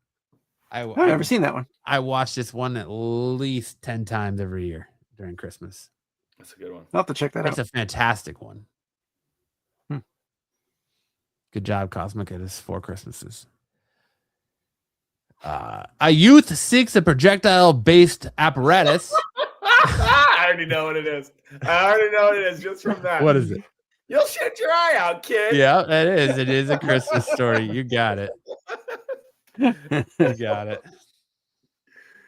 I've never seen that one. I watch this one at least 10 times every year during Christmas. That's a good one. I'll have to check that It's out. a fantastic one. Hmm. Good job, Cosmic. It is 4 Christmases. A youth seeks a projectile-based apparatus. I already know what it is. Just from that. What is it? You'll shut your eye out, kid. Yeah, it is. It is a Christmas story. You got it. You got it.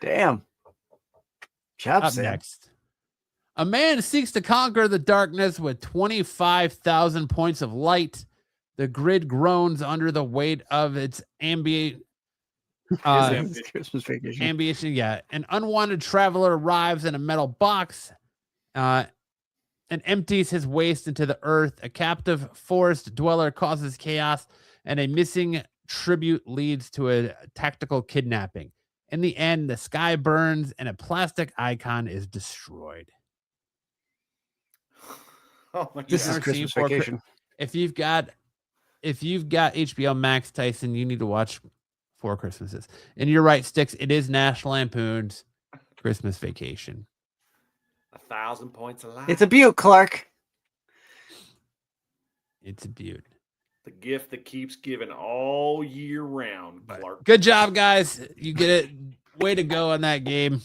Damn. Job, Up Sam. next. A man seeks to conquer the darkness with 25,000 points of light. The grid groans under the weight of its ambient. It's Christmas vacation. Ambition, yeah. An unwanted traveler arrives in a metal box and empties his waste into the earth. A captive forest dweller causes chaos, and a missing tribute leads to a tactical kidnapping. In the end, the sky burns and a plastic icon is destroyed. Oh my This God. is Christmas vacation. If you've got HBO Max, Tyson, you need to watch 4 Christmases. And you're right, Sticks. It is National Lampoon's Christmas Vacation. 1,000 points of light. It's a beaut, Clark. It's a beaut. The gift that keeps giving all year round, Clark. Good job, guys. You get it. Way to go on that game.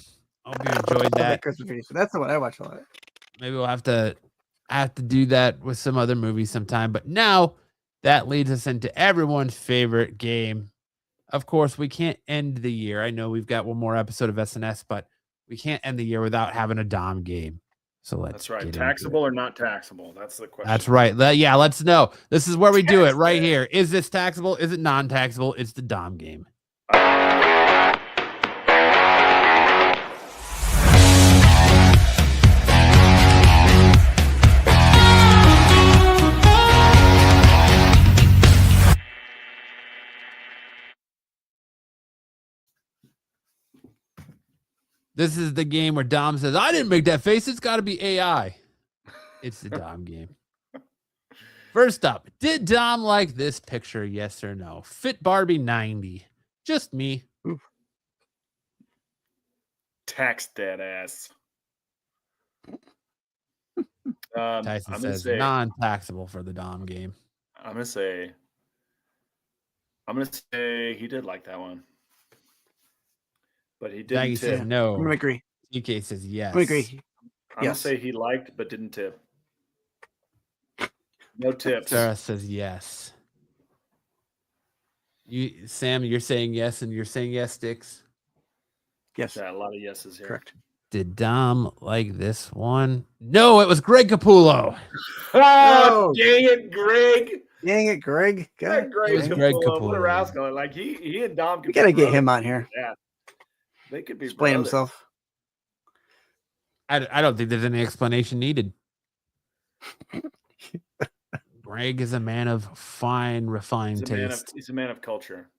Hope you enjoyed that. Christmas vacation. That's the one I watch a lot. Maybe we'll have to do that with some other movies sometime. But now that leads us into everyone's favorite game. Of course, we can't end the year. I know we've got one more episode of SNS, but we can't end the year without having a Dom game. So let's That's right. get into Taxable it. or not taxable? That's the question. That's right. Yeah, let's know. This is where we do it right here. Is this taxable? Is it non-taxable? It's the Dom game. This is the game where Dom says, I didn't make that face. It's got to be AI. It's the Dom game. First up, did Dom like this picture? Yes or no? Fit Barbie 90. Just me. Tax dead ass. Tyson I'm says say, non-taxable for the Dom game. I'm gonna say he did like that one, but he didn't Daggy tip. says no. I'm going to agree. TK says yes. I'm going to agree. I'm gonna Yes. say he liked but didn't tip. No tips. Sarah says yes. Sam, you're saying yes, and you're saying yes, Sticks. Yes. Yeah, a lot of yeses here. Correct. Did Dom like this one? No, it was Greg Capullo. Oh, No. dang it, Greg. Dang it, Greg. God, Greg It was Greg Capullo. What a Capullo. rascal. Like he and Dom could we got to be get brothers. him on here. Yeah. They could be Explain brothers. himself. I don't think there's any explanation needed. Greg is a man of fine, refined taste. He's a man of culture.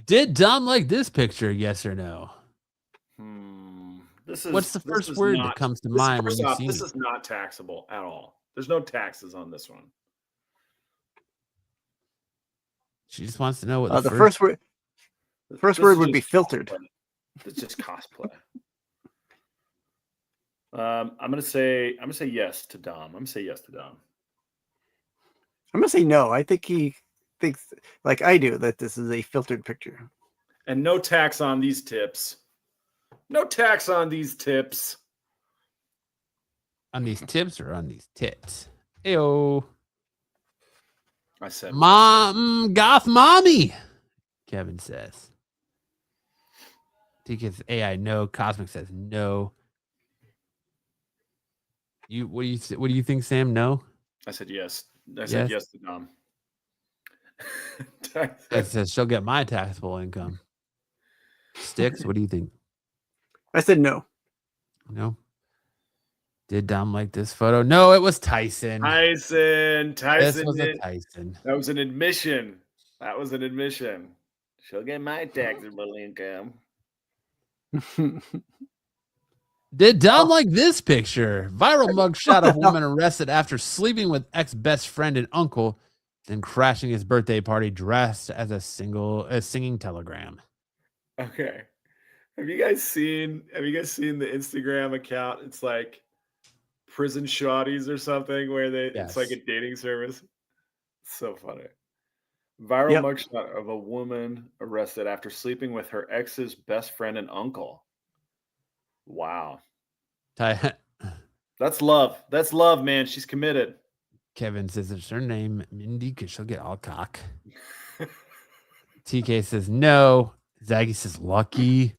Did Dom like this picture? Yes or no? What's the first word that comes to mind when you see this it? is not taxable at all. There's no taxes on this one. She just wants to know what The first word. First This word is would be just filtered. cosplay. It's just cosplay. I'm gonna say yes to Dom. I'm gonna say yes to Dom. I'm going to say no. I think he thinks, like I do, that this is a filtered picture. And no tax on these tips. No tax on these tips. On these tips or on these tits? Ayo. I said Mom, goth mommy, Kevin says. TK says AI no. Cosmic says no. What do you think, Sam? No. I said yes. I said Yes. yes to Dom. It says she'll get my taxable income. Sticks, what do you think? I said no. No. Did Dom like this photo? No, it was Tyson. Tyson. This was a Tyson. That was an admission. She'll get my taxable income. Did Dom like this picture? Viral mugshot of woman arrested after sleeping with ex-best friend and uncle, then crashing his birthday party dressed as a singing telegram. Okay. Have you guys seen the Instagram account? It's like prison shawties or something where it's like a dating service. So funny. Viral mugshot of a woman arrested after sleeping with her ex's best friend and uncle. Wow. That's love. That's love, man. She's committed. Kevin says it's her name, Mindy, because she'll get all cock. TK says no. Zaggy says lucky.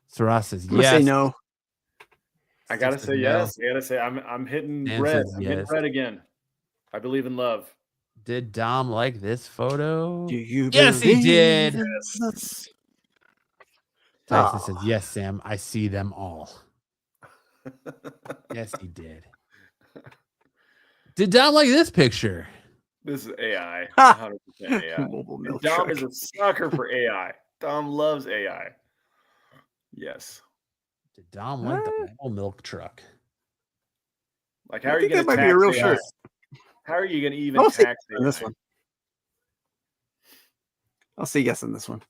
Sarah says yes. I'm gonna say no. I gotta say yes. I gotta say I'm hitting Dan red. says I'm hitting yes. red again. I believe in love. Did Dom like this photo? Do you Yes, he believe did. in Yes. Tyson says yes, Sam. I see them all. Yes, he did. Did Dom like this picture? This is AI. Ha! 100% AI. Mobile milk Dom truck. is a sucker for AI. Dom loves AI. Yes. Did Dom like the mobile milk truck? Like, how I are you think going that to might be a real AI? shirt. How are you going to even I'll say tax yes on this AI? one. I'll say yes on this one.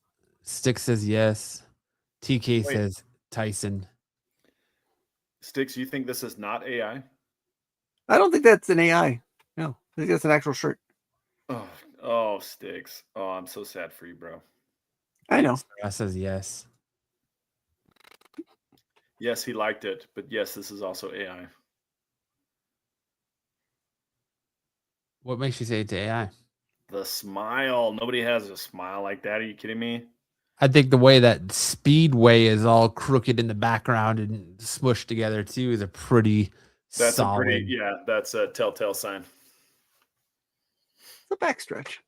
Stick says yes. TK Wait. says Tyson. Sticks, you think this is not AI? I don't think that's an AI. No, I think that's an actual shirt. Oh, Sticks. Oh, I'm so sad for you, bro. I know. Sarah says yes. Yes, he liked it, but yes, this is also AI. What makes you say it's AI? The smile. Nobody has a smile like that. Are you kidding me? I think the way that Speedway is all crooked in the background and smushed together too is a pretty That's solid. that's a telltale sign. It's a backstretch.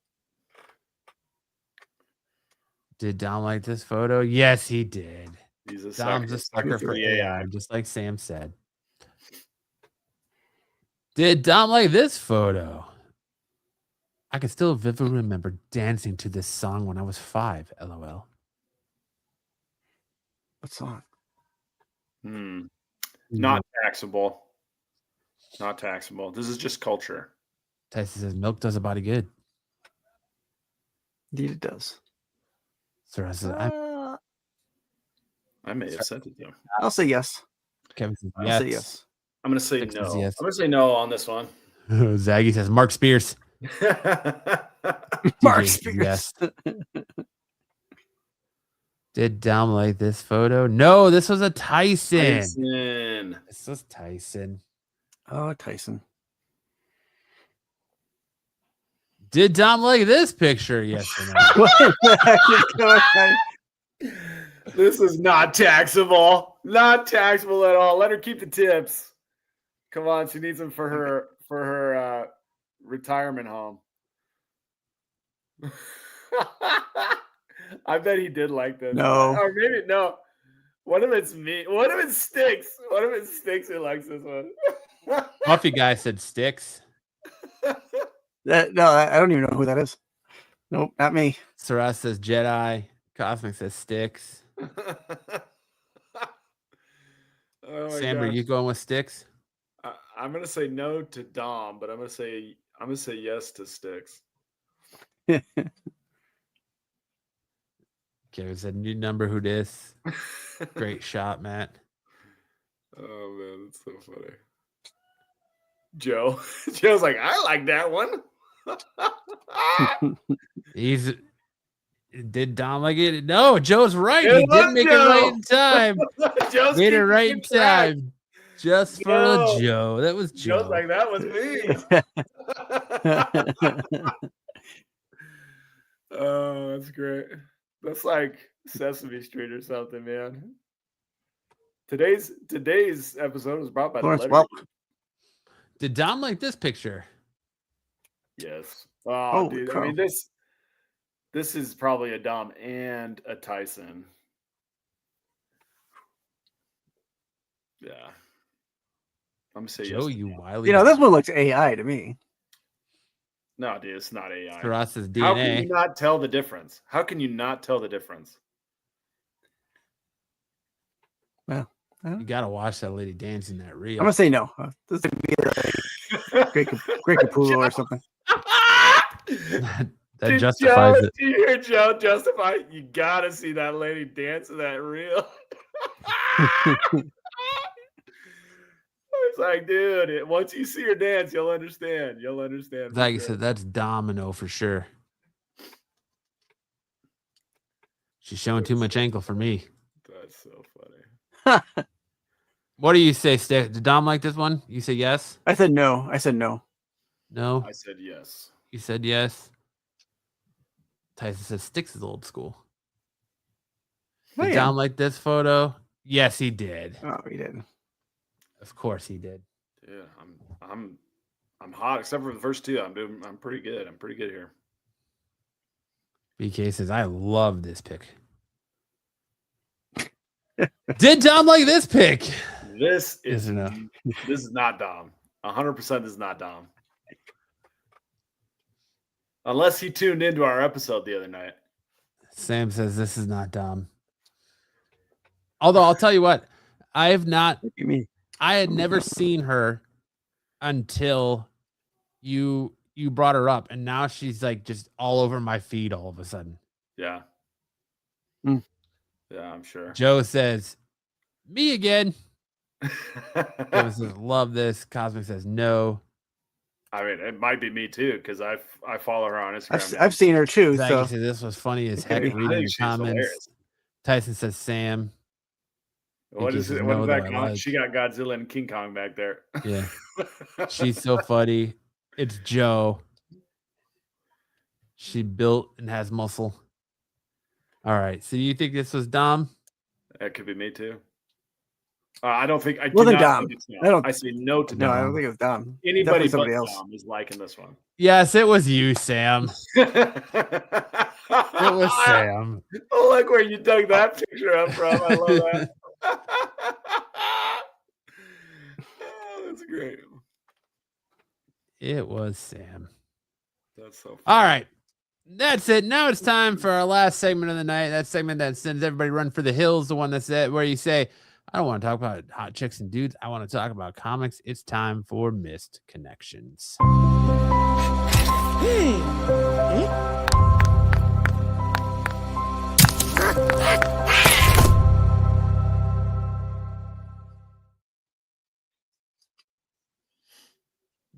Did Dom like this photo? Yes, he did. He's a Dom's a sucker for the AI, just like Sam said. Did Dom like this photo? I can still vividly remember dancing to this song when I was 5. LOL. What song? Not taxable. Not taxable. This is just culture. Tyson says milk does a body good. Indeed, it does. Sarah says I may have sent it to him. I'll say yes. Kevin says I'll yes. say yes. I'm going to say Six no. says yes. I'm going to say no on this one. Zaggy says Mark Spears. Mark DJ says Spears. yes. Did Dom like this photo? No, this was a Tyson. This was Tyson. Oh, Tyson. Did Dom like this picture? Yes or no? What the heck is going on? This is not taxable. Not taxable at all. Let her keep the tips. Come on, she needs them for her retirement home. I bet he did like this. No. Or maybe no. What if it's me? What if it Sticks? What if it's Sticks who likes this one? Coffee guy said Sticks. No, I don't even know who that is. Nope, not me. Sarah says Jedi. Cosmic says Sticks. Oh my Sam, are gosh. you going with Sticks? I'm gonna say no to Dom, but I'm gonna say yes to Sticks. Kevin said new number. Who dis? Great shot, Matt. Oh man, that's so funny. Joe's like, I like that one. Did Dom like it? No, Joe's right. It He was did make it Joe. right in time. Joe's Made it keeping right in track. time. Just for Joe. Joe. That was Joe. Joe's like, that was me. Oh, that's great. That's like Sesame Street or something, man. Today's episode was brought by Lawrence the Welk. Did Dom like this picture? Yes. Holy Dude. crow. I mean, this This is probably a Dom and a Tyson. Yeah. I'm gonna say Joe, yes. you wily. You know, this one looks AI to me. No, dude, it's not AI. For us is How can you DNA. not tell the difference? How can you not tell the difference? You gotta watch that lady dancing that reel. I'm gonna say no. This would be like Great Capullo or something. that Did justifies Joe, it. Do you hear Joe justify? You gotta see that lady dance to that reel. It's like, dude, once you see her dance, you'll understand. You'll understand. Like I said, that's Domino for sure. She's showing too much ankle for me. That's so funny. What do you say, Stick? Did Dom like this one? You say yes? I said no. I said no. No? I said yes. You said yes? Tyson says Sticks is old school. Oh, Did yeah. Dom like this photo? Yes, he did. Oh, he did. Of course he did. Yeah, I'm hot except for the first two. I'm pretty good. I'm pretty good here. BK says, I love this pick. Did Dom like this pick? This Yes is or no? this is not Dom. 100% is not Dom. Unless he tuned into our episode the other night. Sam says this is not Dom. Although I'll tell you what, I have not. Look at me. I had never seen her until you brought her up, and now she's like just all over my feed all of a sudden. Yeah. Mm. Yeah, I'm sure. Joe says, "Me again." Joe says, "Love this." Cosmic says, "No." I mean, it might be me too because I follow her on Instagram. I've seen her too. Zaggy So says this was funny as heck. I Reading think the she's comments. hilarious. Tyson says, "Sam." What He is says, it? What "No, is though, that I comment? like." She got Godzilla and King Kong back there. Yeah, she's so funny. It's Joe. She built and has muscle. All right. So you think this was Dom? That could be me too. I don't think. I Well, do then not Dom. think it's Dom. I don't- I say no to no, Dom. I don't think it was Dom. Anybody Definitely but somebody else. Dom is liking this one. Yes, it was you, Sam. It was Sam. Oh, look where you dug that picture up from. I love that. Oh, that's great. It was Sam. That's so funny. All right. That's it. Now it's time for our last segment of the night. That segment that sends everybody run for the hills. The one that's where you say, I don't want to talk about hot chicks and dudes. I want to talk about comics. It's time for Missed Connections.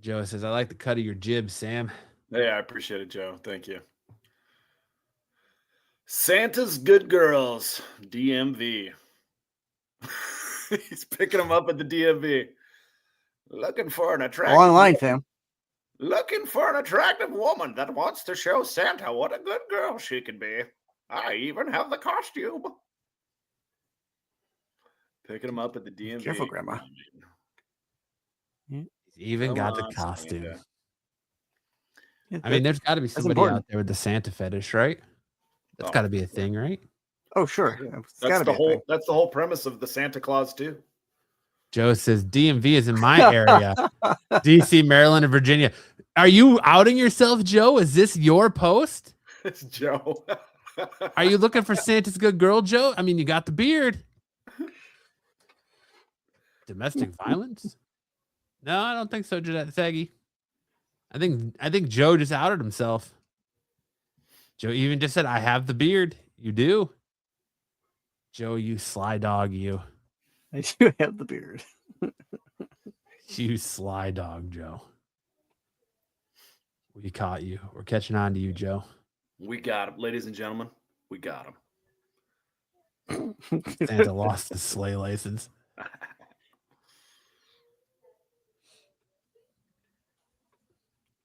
Joe says, I like the cut of your jib, Sam. Yeah, I appreciate it, Joe. Thank you. Santa's Good Girls, DMV. He's picking them up at the DMV. Looking for an attractive Online, fam. Looking for an attractive woman that wants to show Santa what a good girl she can be. I even have the costume. Picking them up at the DMV. Careful, Grandma. He's even Come got the on, costume. Santa. I mean, there's got to be somebody important. out there with the Santa fetish, right? That's got to be a thing, right? Oh, sure. It's That's gotta the be a whole. thing. That's the whole premise of the Santa Claus too. Joe says DMV is in my area. DC, Maryland, and Virginia. Are you outing yourself, Joe? Is this your post? It's Joe. Are you looking for Santa's good girl, Joe? I mean, you got the beard. Domestic violence? No, I don't think so, Jeanette Saggy. I think Joe just outed himself. Joe even just said, I have the beard. You do. Joe, you sly dog, you. I do have the beard. You sly dog, Joe. We caught you. We're catching on to you, Joe. We got him, ladies and gentlemen. We got him. Santa lost his sleigh license.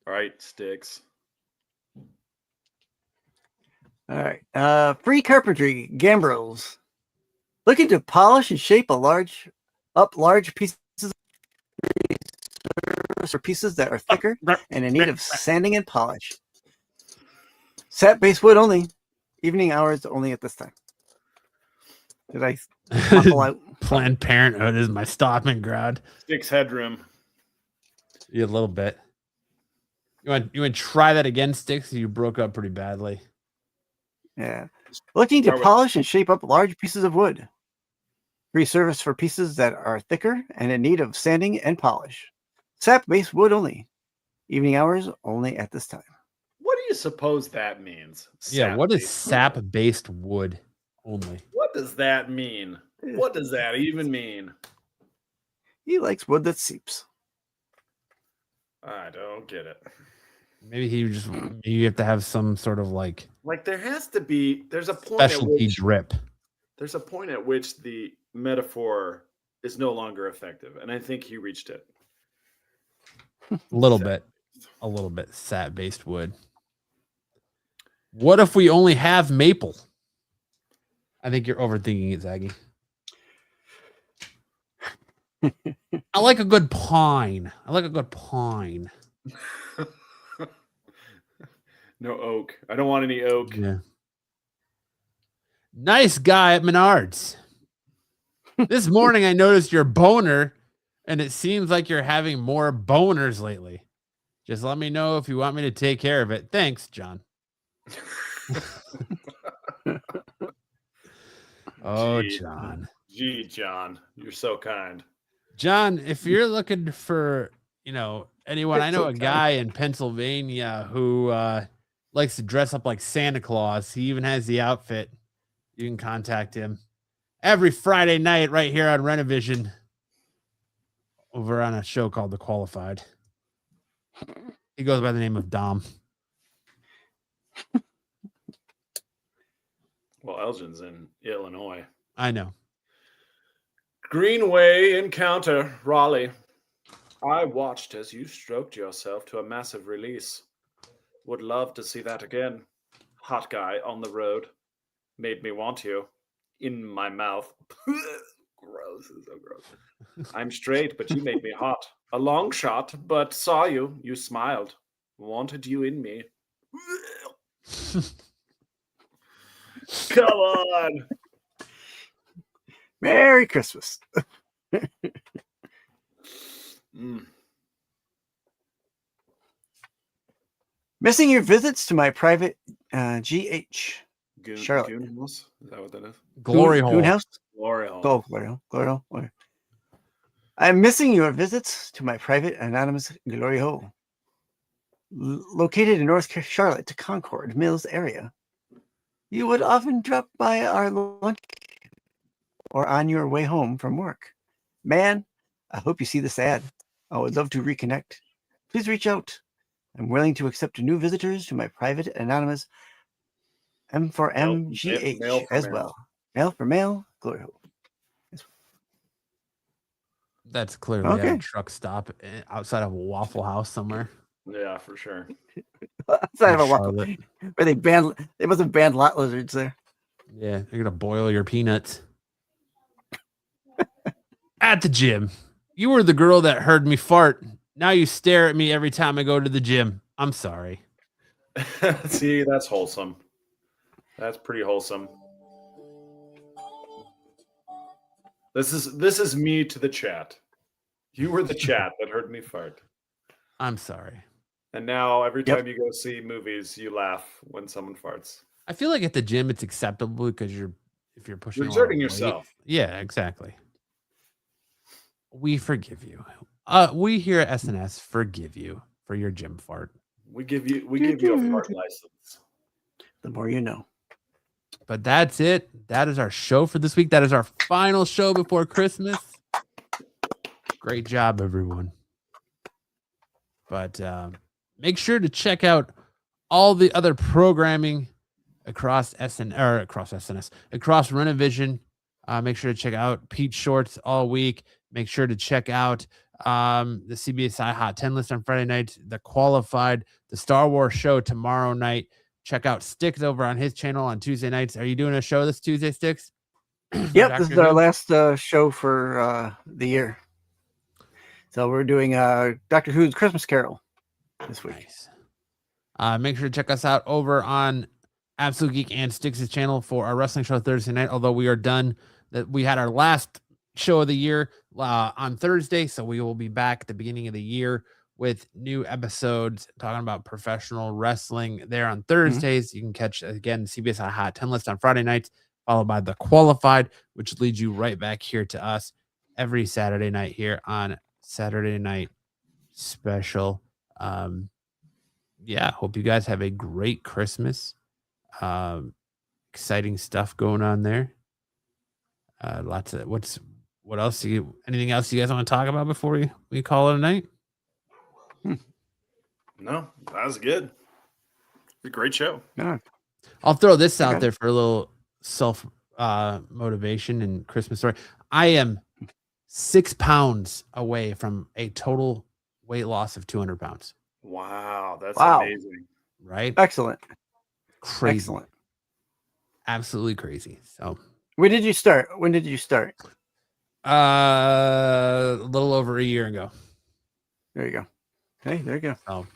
All right, Sticks. All right. Free carpentry, Gambros. Looking to polish and shape large pieces or pieces that are thicker and in need of sanding and polish. Sap base wood only. Evening hours only at this time. Did I muffle out? Planned Parenthood is my stopping ground. Sticks headroom. Yeah, a little bit. You want to try that again, Sticks? You broke up pretty badly. Yeah. Looking to Start with- polish and shape up large pieces of wood. Free service for pieces that are thicker and in need of sanding and polish. Sap base wood only. Evening hours only at this time. What do you suppose that means? Yeah, what is Sap-based wood. sap-based wood only? What does that mean? What does that even mean? He likes wood that seeps. I don't get it. Maybe you have to have some sort of like Like there's a point at specialty which drip. there's a point at which the metaphor is no longer effective, and I think he reached it. A little bit sap-based wood. What if we only have maple? I think you're overthinking it, Zaggy. I like a good pine. No oak. I don't want any oak. Yeah. Nice guy at Menards. This morning I noticed your boner, and it seems like you're having more boners lately. Just let me know if you want me to take care of it. Thanks, John. Oh, Gee. John. Gee, John, you're so kind. John, if you're looking for, anyone, I know a Okay. guy in Pennsylvania who likes to dress up like Santa Claus. He even has the outfit. You can contact him every Friday night right here on Renovision over on a show called The Qualified. He goes by the name of Dom. Well, Elgin's in Illinois. I know. Greenway encounter, Raleigh. I watched as you stroked yourself to a massive release. Would love to see that again. Hot guy on the road. Made me want you. In my mouth. Gross. It's so gross. I'm straight, but you made me hot. A long shot, but saw you. You smiled. Wanted you in me. Come on. Merry Christmas. Mm. Missing your visits to my private GH. Goon, Charlotte. Goon House? Is that what that is? Glory Goon hole. House? Glory hole. Go, Glory Hole. Glory Hole. Glory. I'm missing your visits to my private anonymous Glory Hole. Located in North Charlotte to Concord Mills area. You would often drop by our lunch or on your way home from work. Man, I hope you see this ad. I would love to reconnect. Please reach out. I'm willing to accept new visitors to my private anonymous M4MGH Mail for as mail. well. Mail for mail, Glory Hole. That's clearly at a Okay. truck stop outside of a Waffle House somewhere. Yeah, for sure. Outside of a in waffle, Charlotte. where they must have banned lot lizards there. Yeah, they're gonna boil your peanuts. At the gym. You were the girl that heard me fart. Now you stare at me every time I go to the gym. I'm sorry. See, that's wholesome. That's pretty wholesome. This is me to the chat. You were the chat that heard me fart. I'm sorry. And now every Yep. time you go see movies, you laugh when someone farts. I feel like at the gym it's acceptable because if you're pushing You're a lot of exerting weight. yourself. Yeah, exactly. We forgive you. We here at SNS forgive you for your gym fart. We give you a fart license. The more you know. But that's it. That is our show for this week. That is our final show before Christmas. Great job, everyone. But make sure to check out all the other programming across Renovision. Make sure to check out Pete Shorts all week. Make sure to check out the CBSI Hot 10 list on Friday night, the Qualified, the Star Wars show tomorrow night. Check out Sticks over on his channel on Tuesday nights. Are you doing a show this Tuesday, Sticks? Yep, this is Doctor our Who? last show for the year. So we're doing Doctor Who's Christmas Carol this week. Nice. Make sure to check us out over on Absolute Geek and Styx' channel for our wrestling show Thursday night. Although we are done, that we had our last show of the year on Thursday, so we will be back at the beginning of the year with new episodes talking about professional wrestling there on Thursdays. You can catch again CBS Hot 10 list on Friday nights, followed by the Qualified, which leads you right back here to us every Saturday night here on Saturday Night Special. Yeah, hope you guys have a great Christmas. Exciting stuff going on there. Lots of what else anything else you guys want to talk about before we call it a night? No, that was good. It's a great show. Yeah. I'll throw this out Okay. there for a little self motivation and Christmas story. I am 6 pounds away from a total weight loss of 200 pounds. Wow, that's Wow. amazing. Right? Excellent. Crazy. Excellent. Absolutely crazy. So When did you start? a little over a year ago. There you go. Okay, there you go. So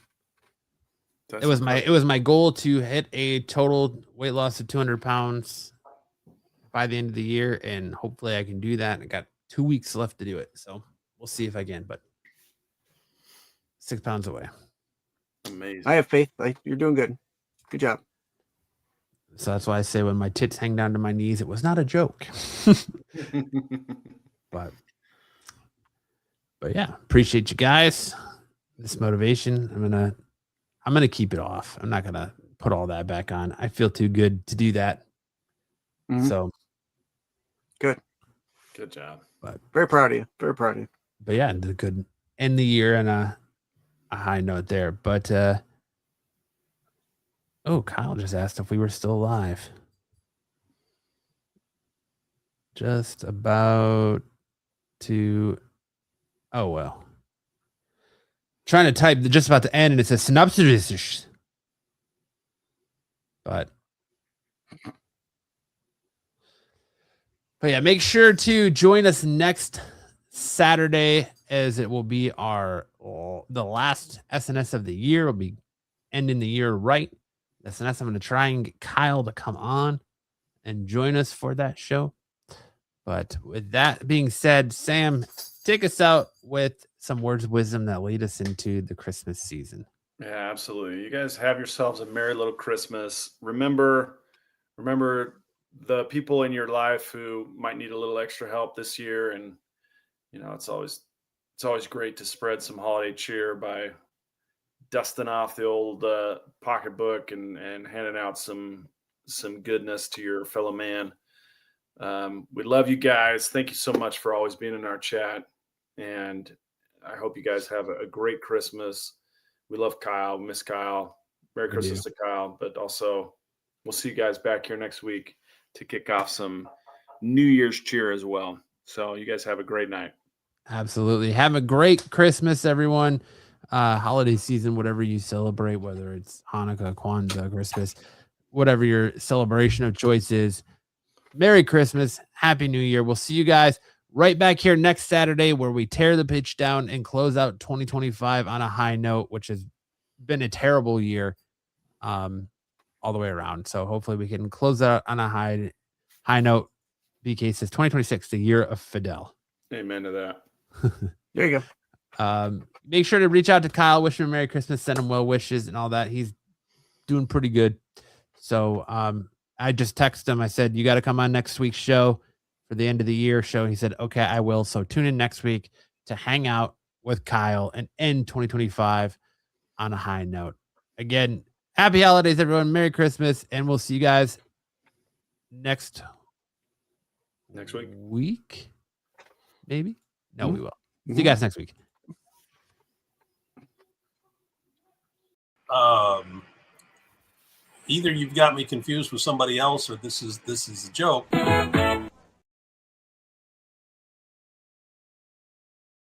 That's it was my goal to hit a total weight loss of 200 pounds by the end of the year, and hopefully I can do that. I got 2 weeks left to do it, so we'll see if I can. But 6 pounds away. amazing. I have faith. Like, you're doing good. Good job. So that's why I say when my tits hang down to my knees, it was not a joke. But yeah, appreciate you guys. This motivation, I'm gonna keep it off. I'm not gonna put all that back on. I feel too good to do that. Mhm. So Good. Good job. Very proud of you. Very proud of you. but yeah, the good end the year on a high note there. But Kyle just asked if we were still alive. Just about to. Oh well. Trying to type just about to end, and it says synopsis. But yeah, make sure to join us next Saturday, as it will be the last SNS of the year. We'll be ending the year right. SNS, I'm going to try and get Kyle to come on and join us for that show. But with that being said, Sam, take us out with some words of wisdom that lead us into the Christmas season. Yeah, absolutely. You guys have yourselves a merry little Christmas. Remember the people in your life who might need a little extra help this year, and it's always great to spread some holiday cheer by dusting off the old pocketbook and handing out some goodness to your fellow man. We love you guys. Thank you so much for always being in our chat, and I hope you guys have a great Christmas. We love Kyle, miss Kyle. Merry Christmas to Kyle, but also we'll see you guys back here next week to kick off some New Year's cheer as well. So you guys have a great night. Absolutely. Have a great Christmas, everyone. Holiday season, whatever you celebrate, whether it's Hanukkah, Kwanzaa, Christmas, whatever your celebration of choice is. Merry Christmas. Happy New Year. We'll see you guys right back here next Saturday, where we tear the pitch down and close out 2025 on a high note, which has been a terrible year all the way around. So hopefully we can close out on a high note. BK says 2026, the year of Fidel. Amen to that. There you go. Make sure to reach out to Kyle, wish him a Merry Christmas, send him well wishes and all that. He's doing pretty good. So I just texted him. I said, you got to come on next week's show for the end of the year show. He said, okay, I will. So tune in next week to hang out with Kyle and end 2025 on a high note. Again, happy holidays, everyone. Merry Christmas. And we'll see you guys next week. Maybe? No, we will. See you guys next week. Either you've got me confused with somebody else, or this is a joke.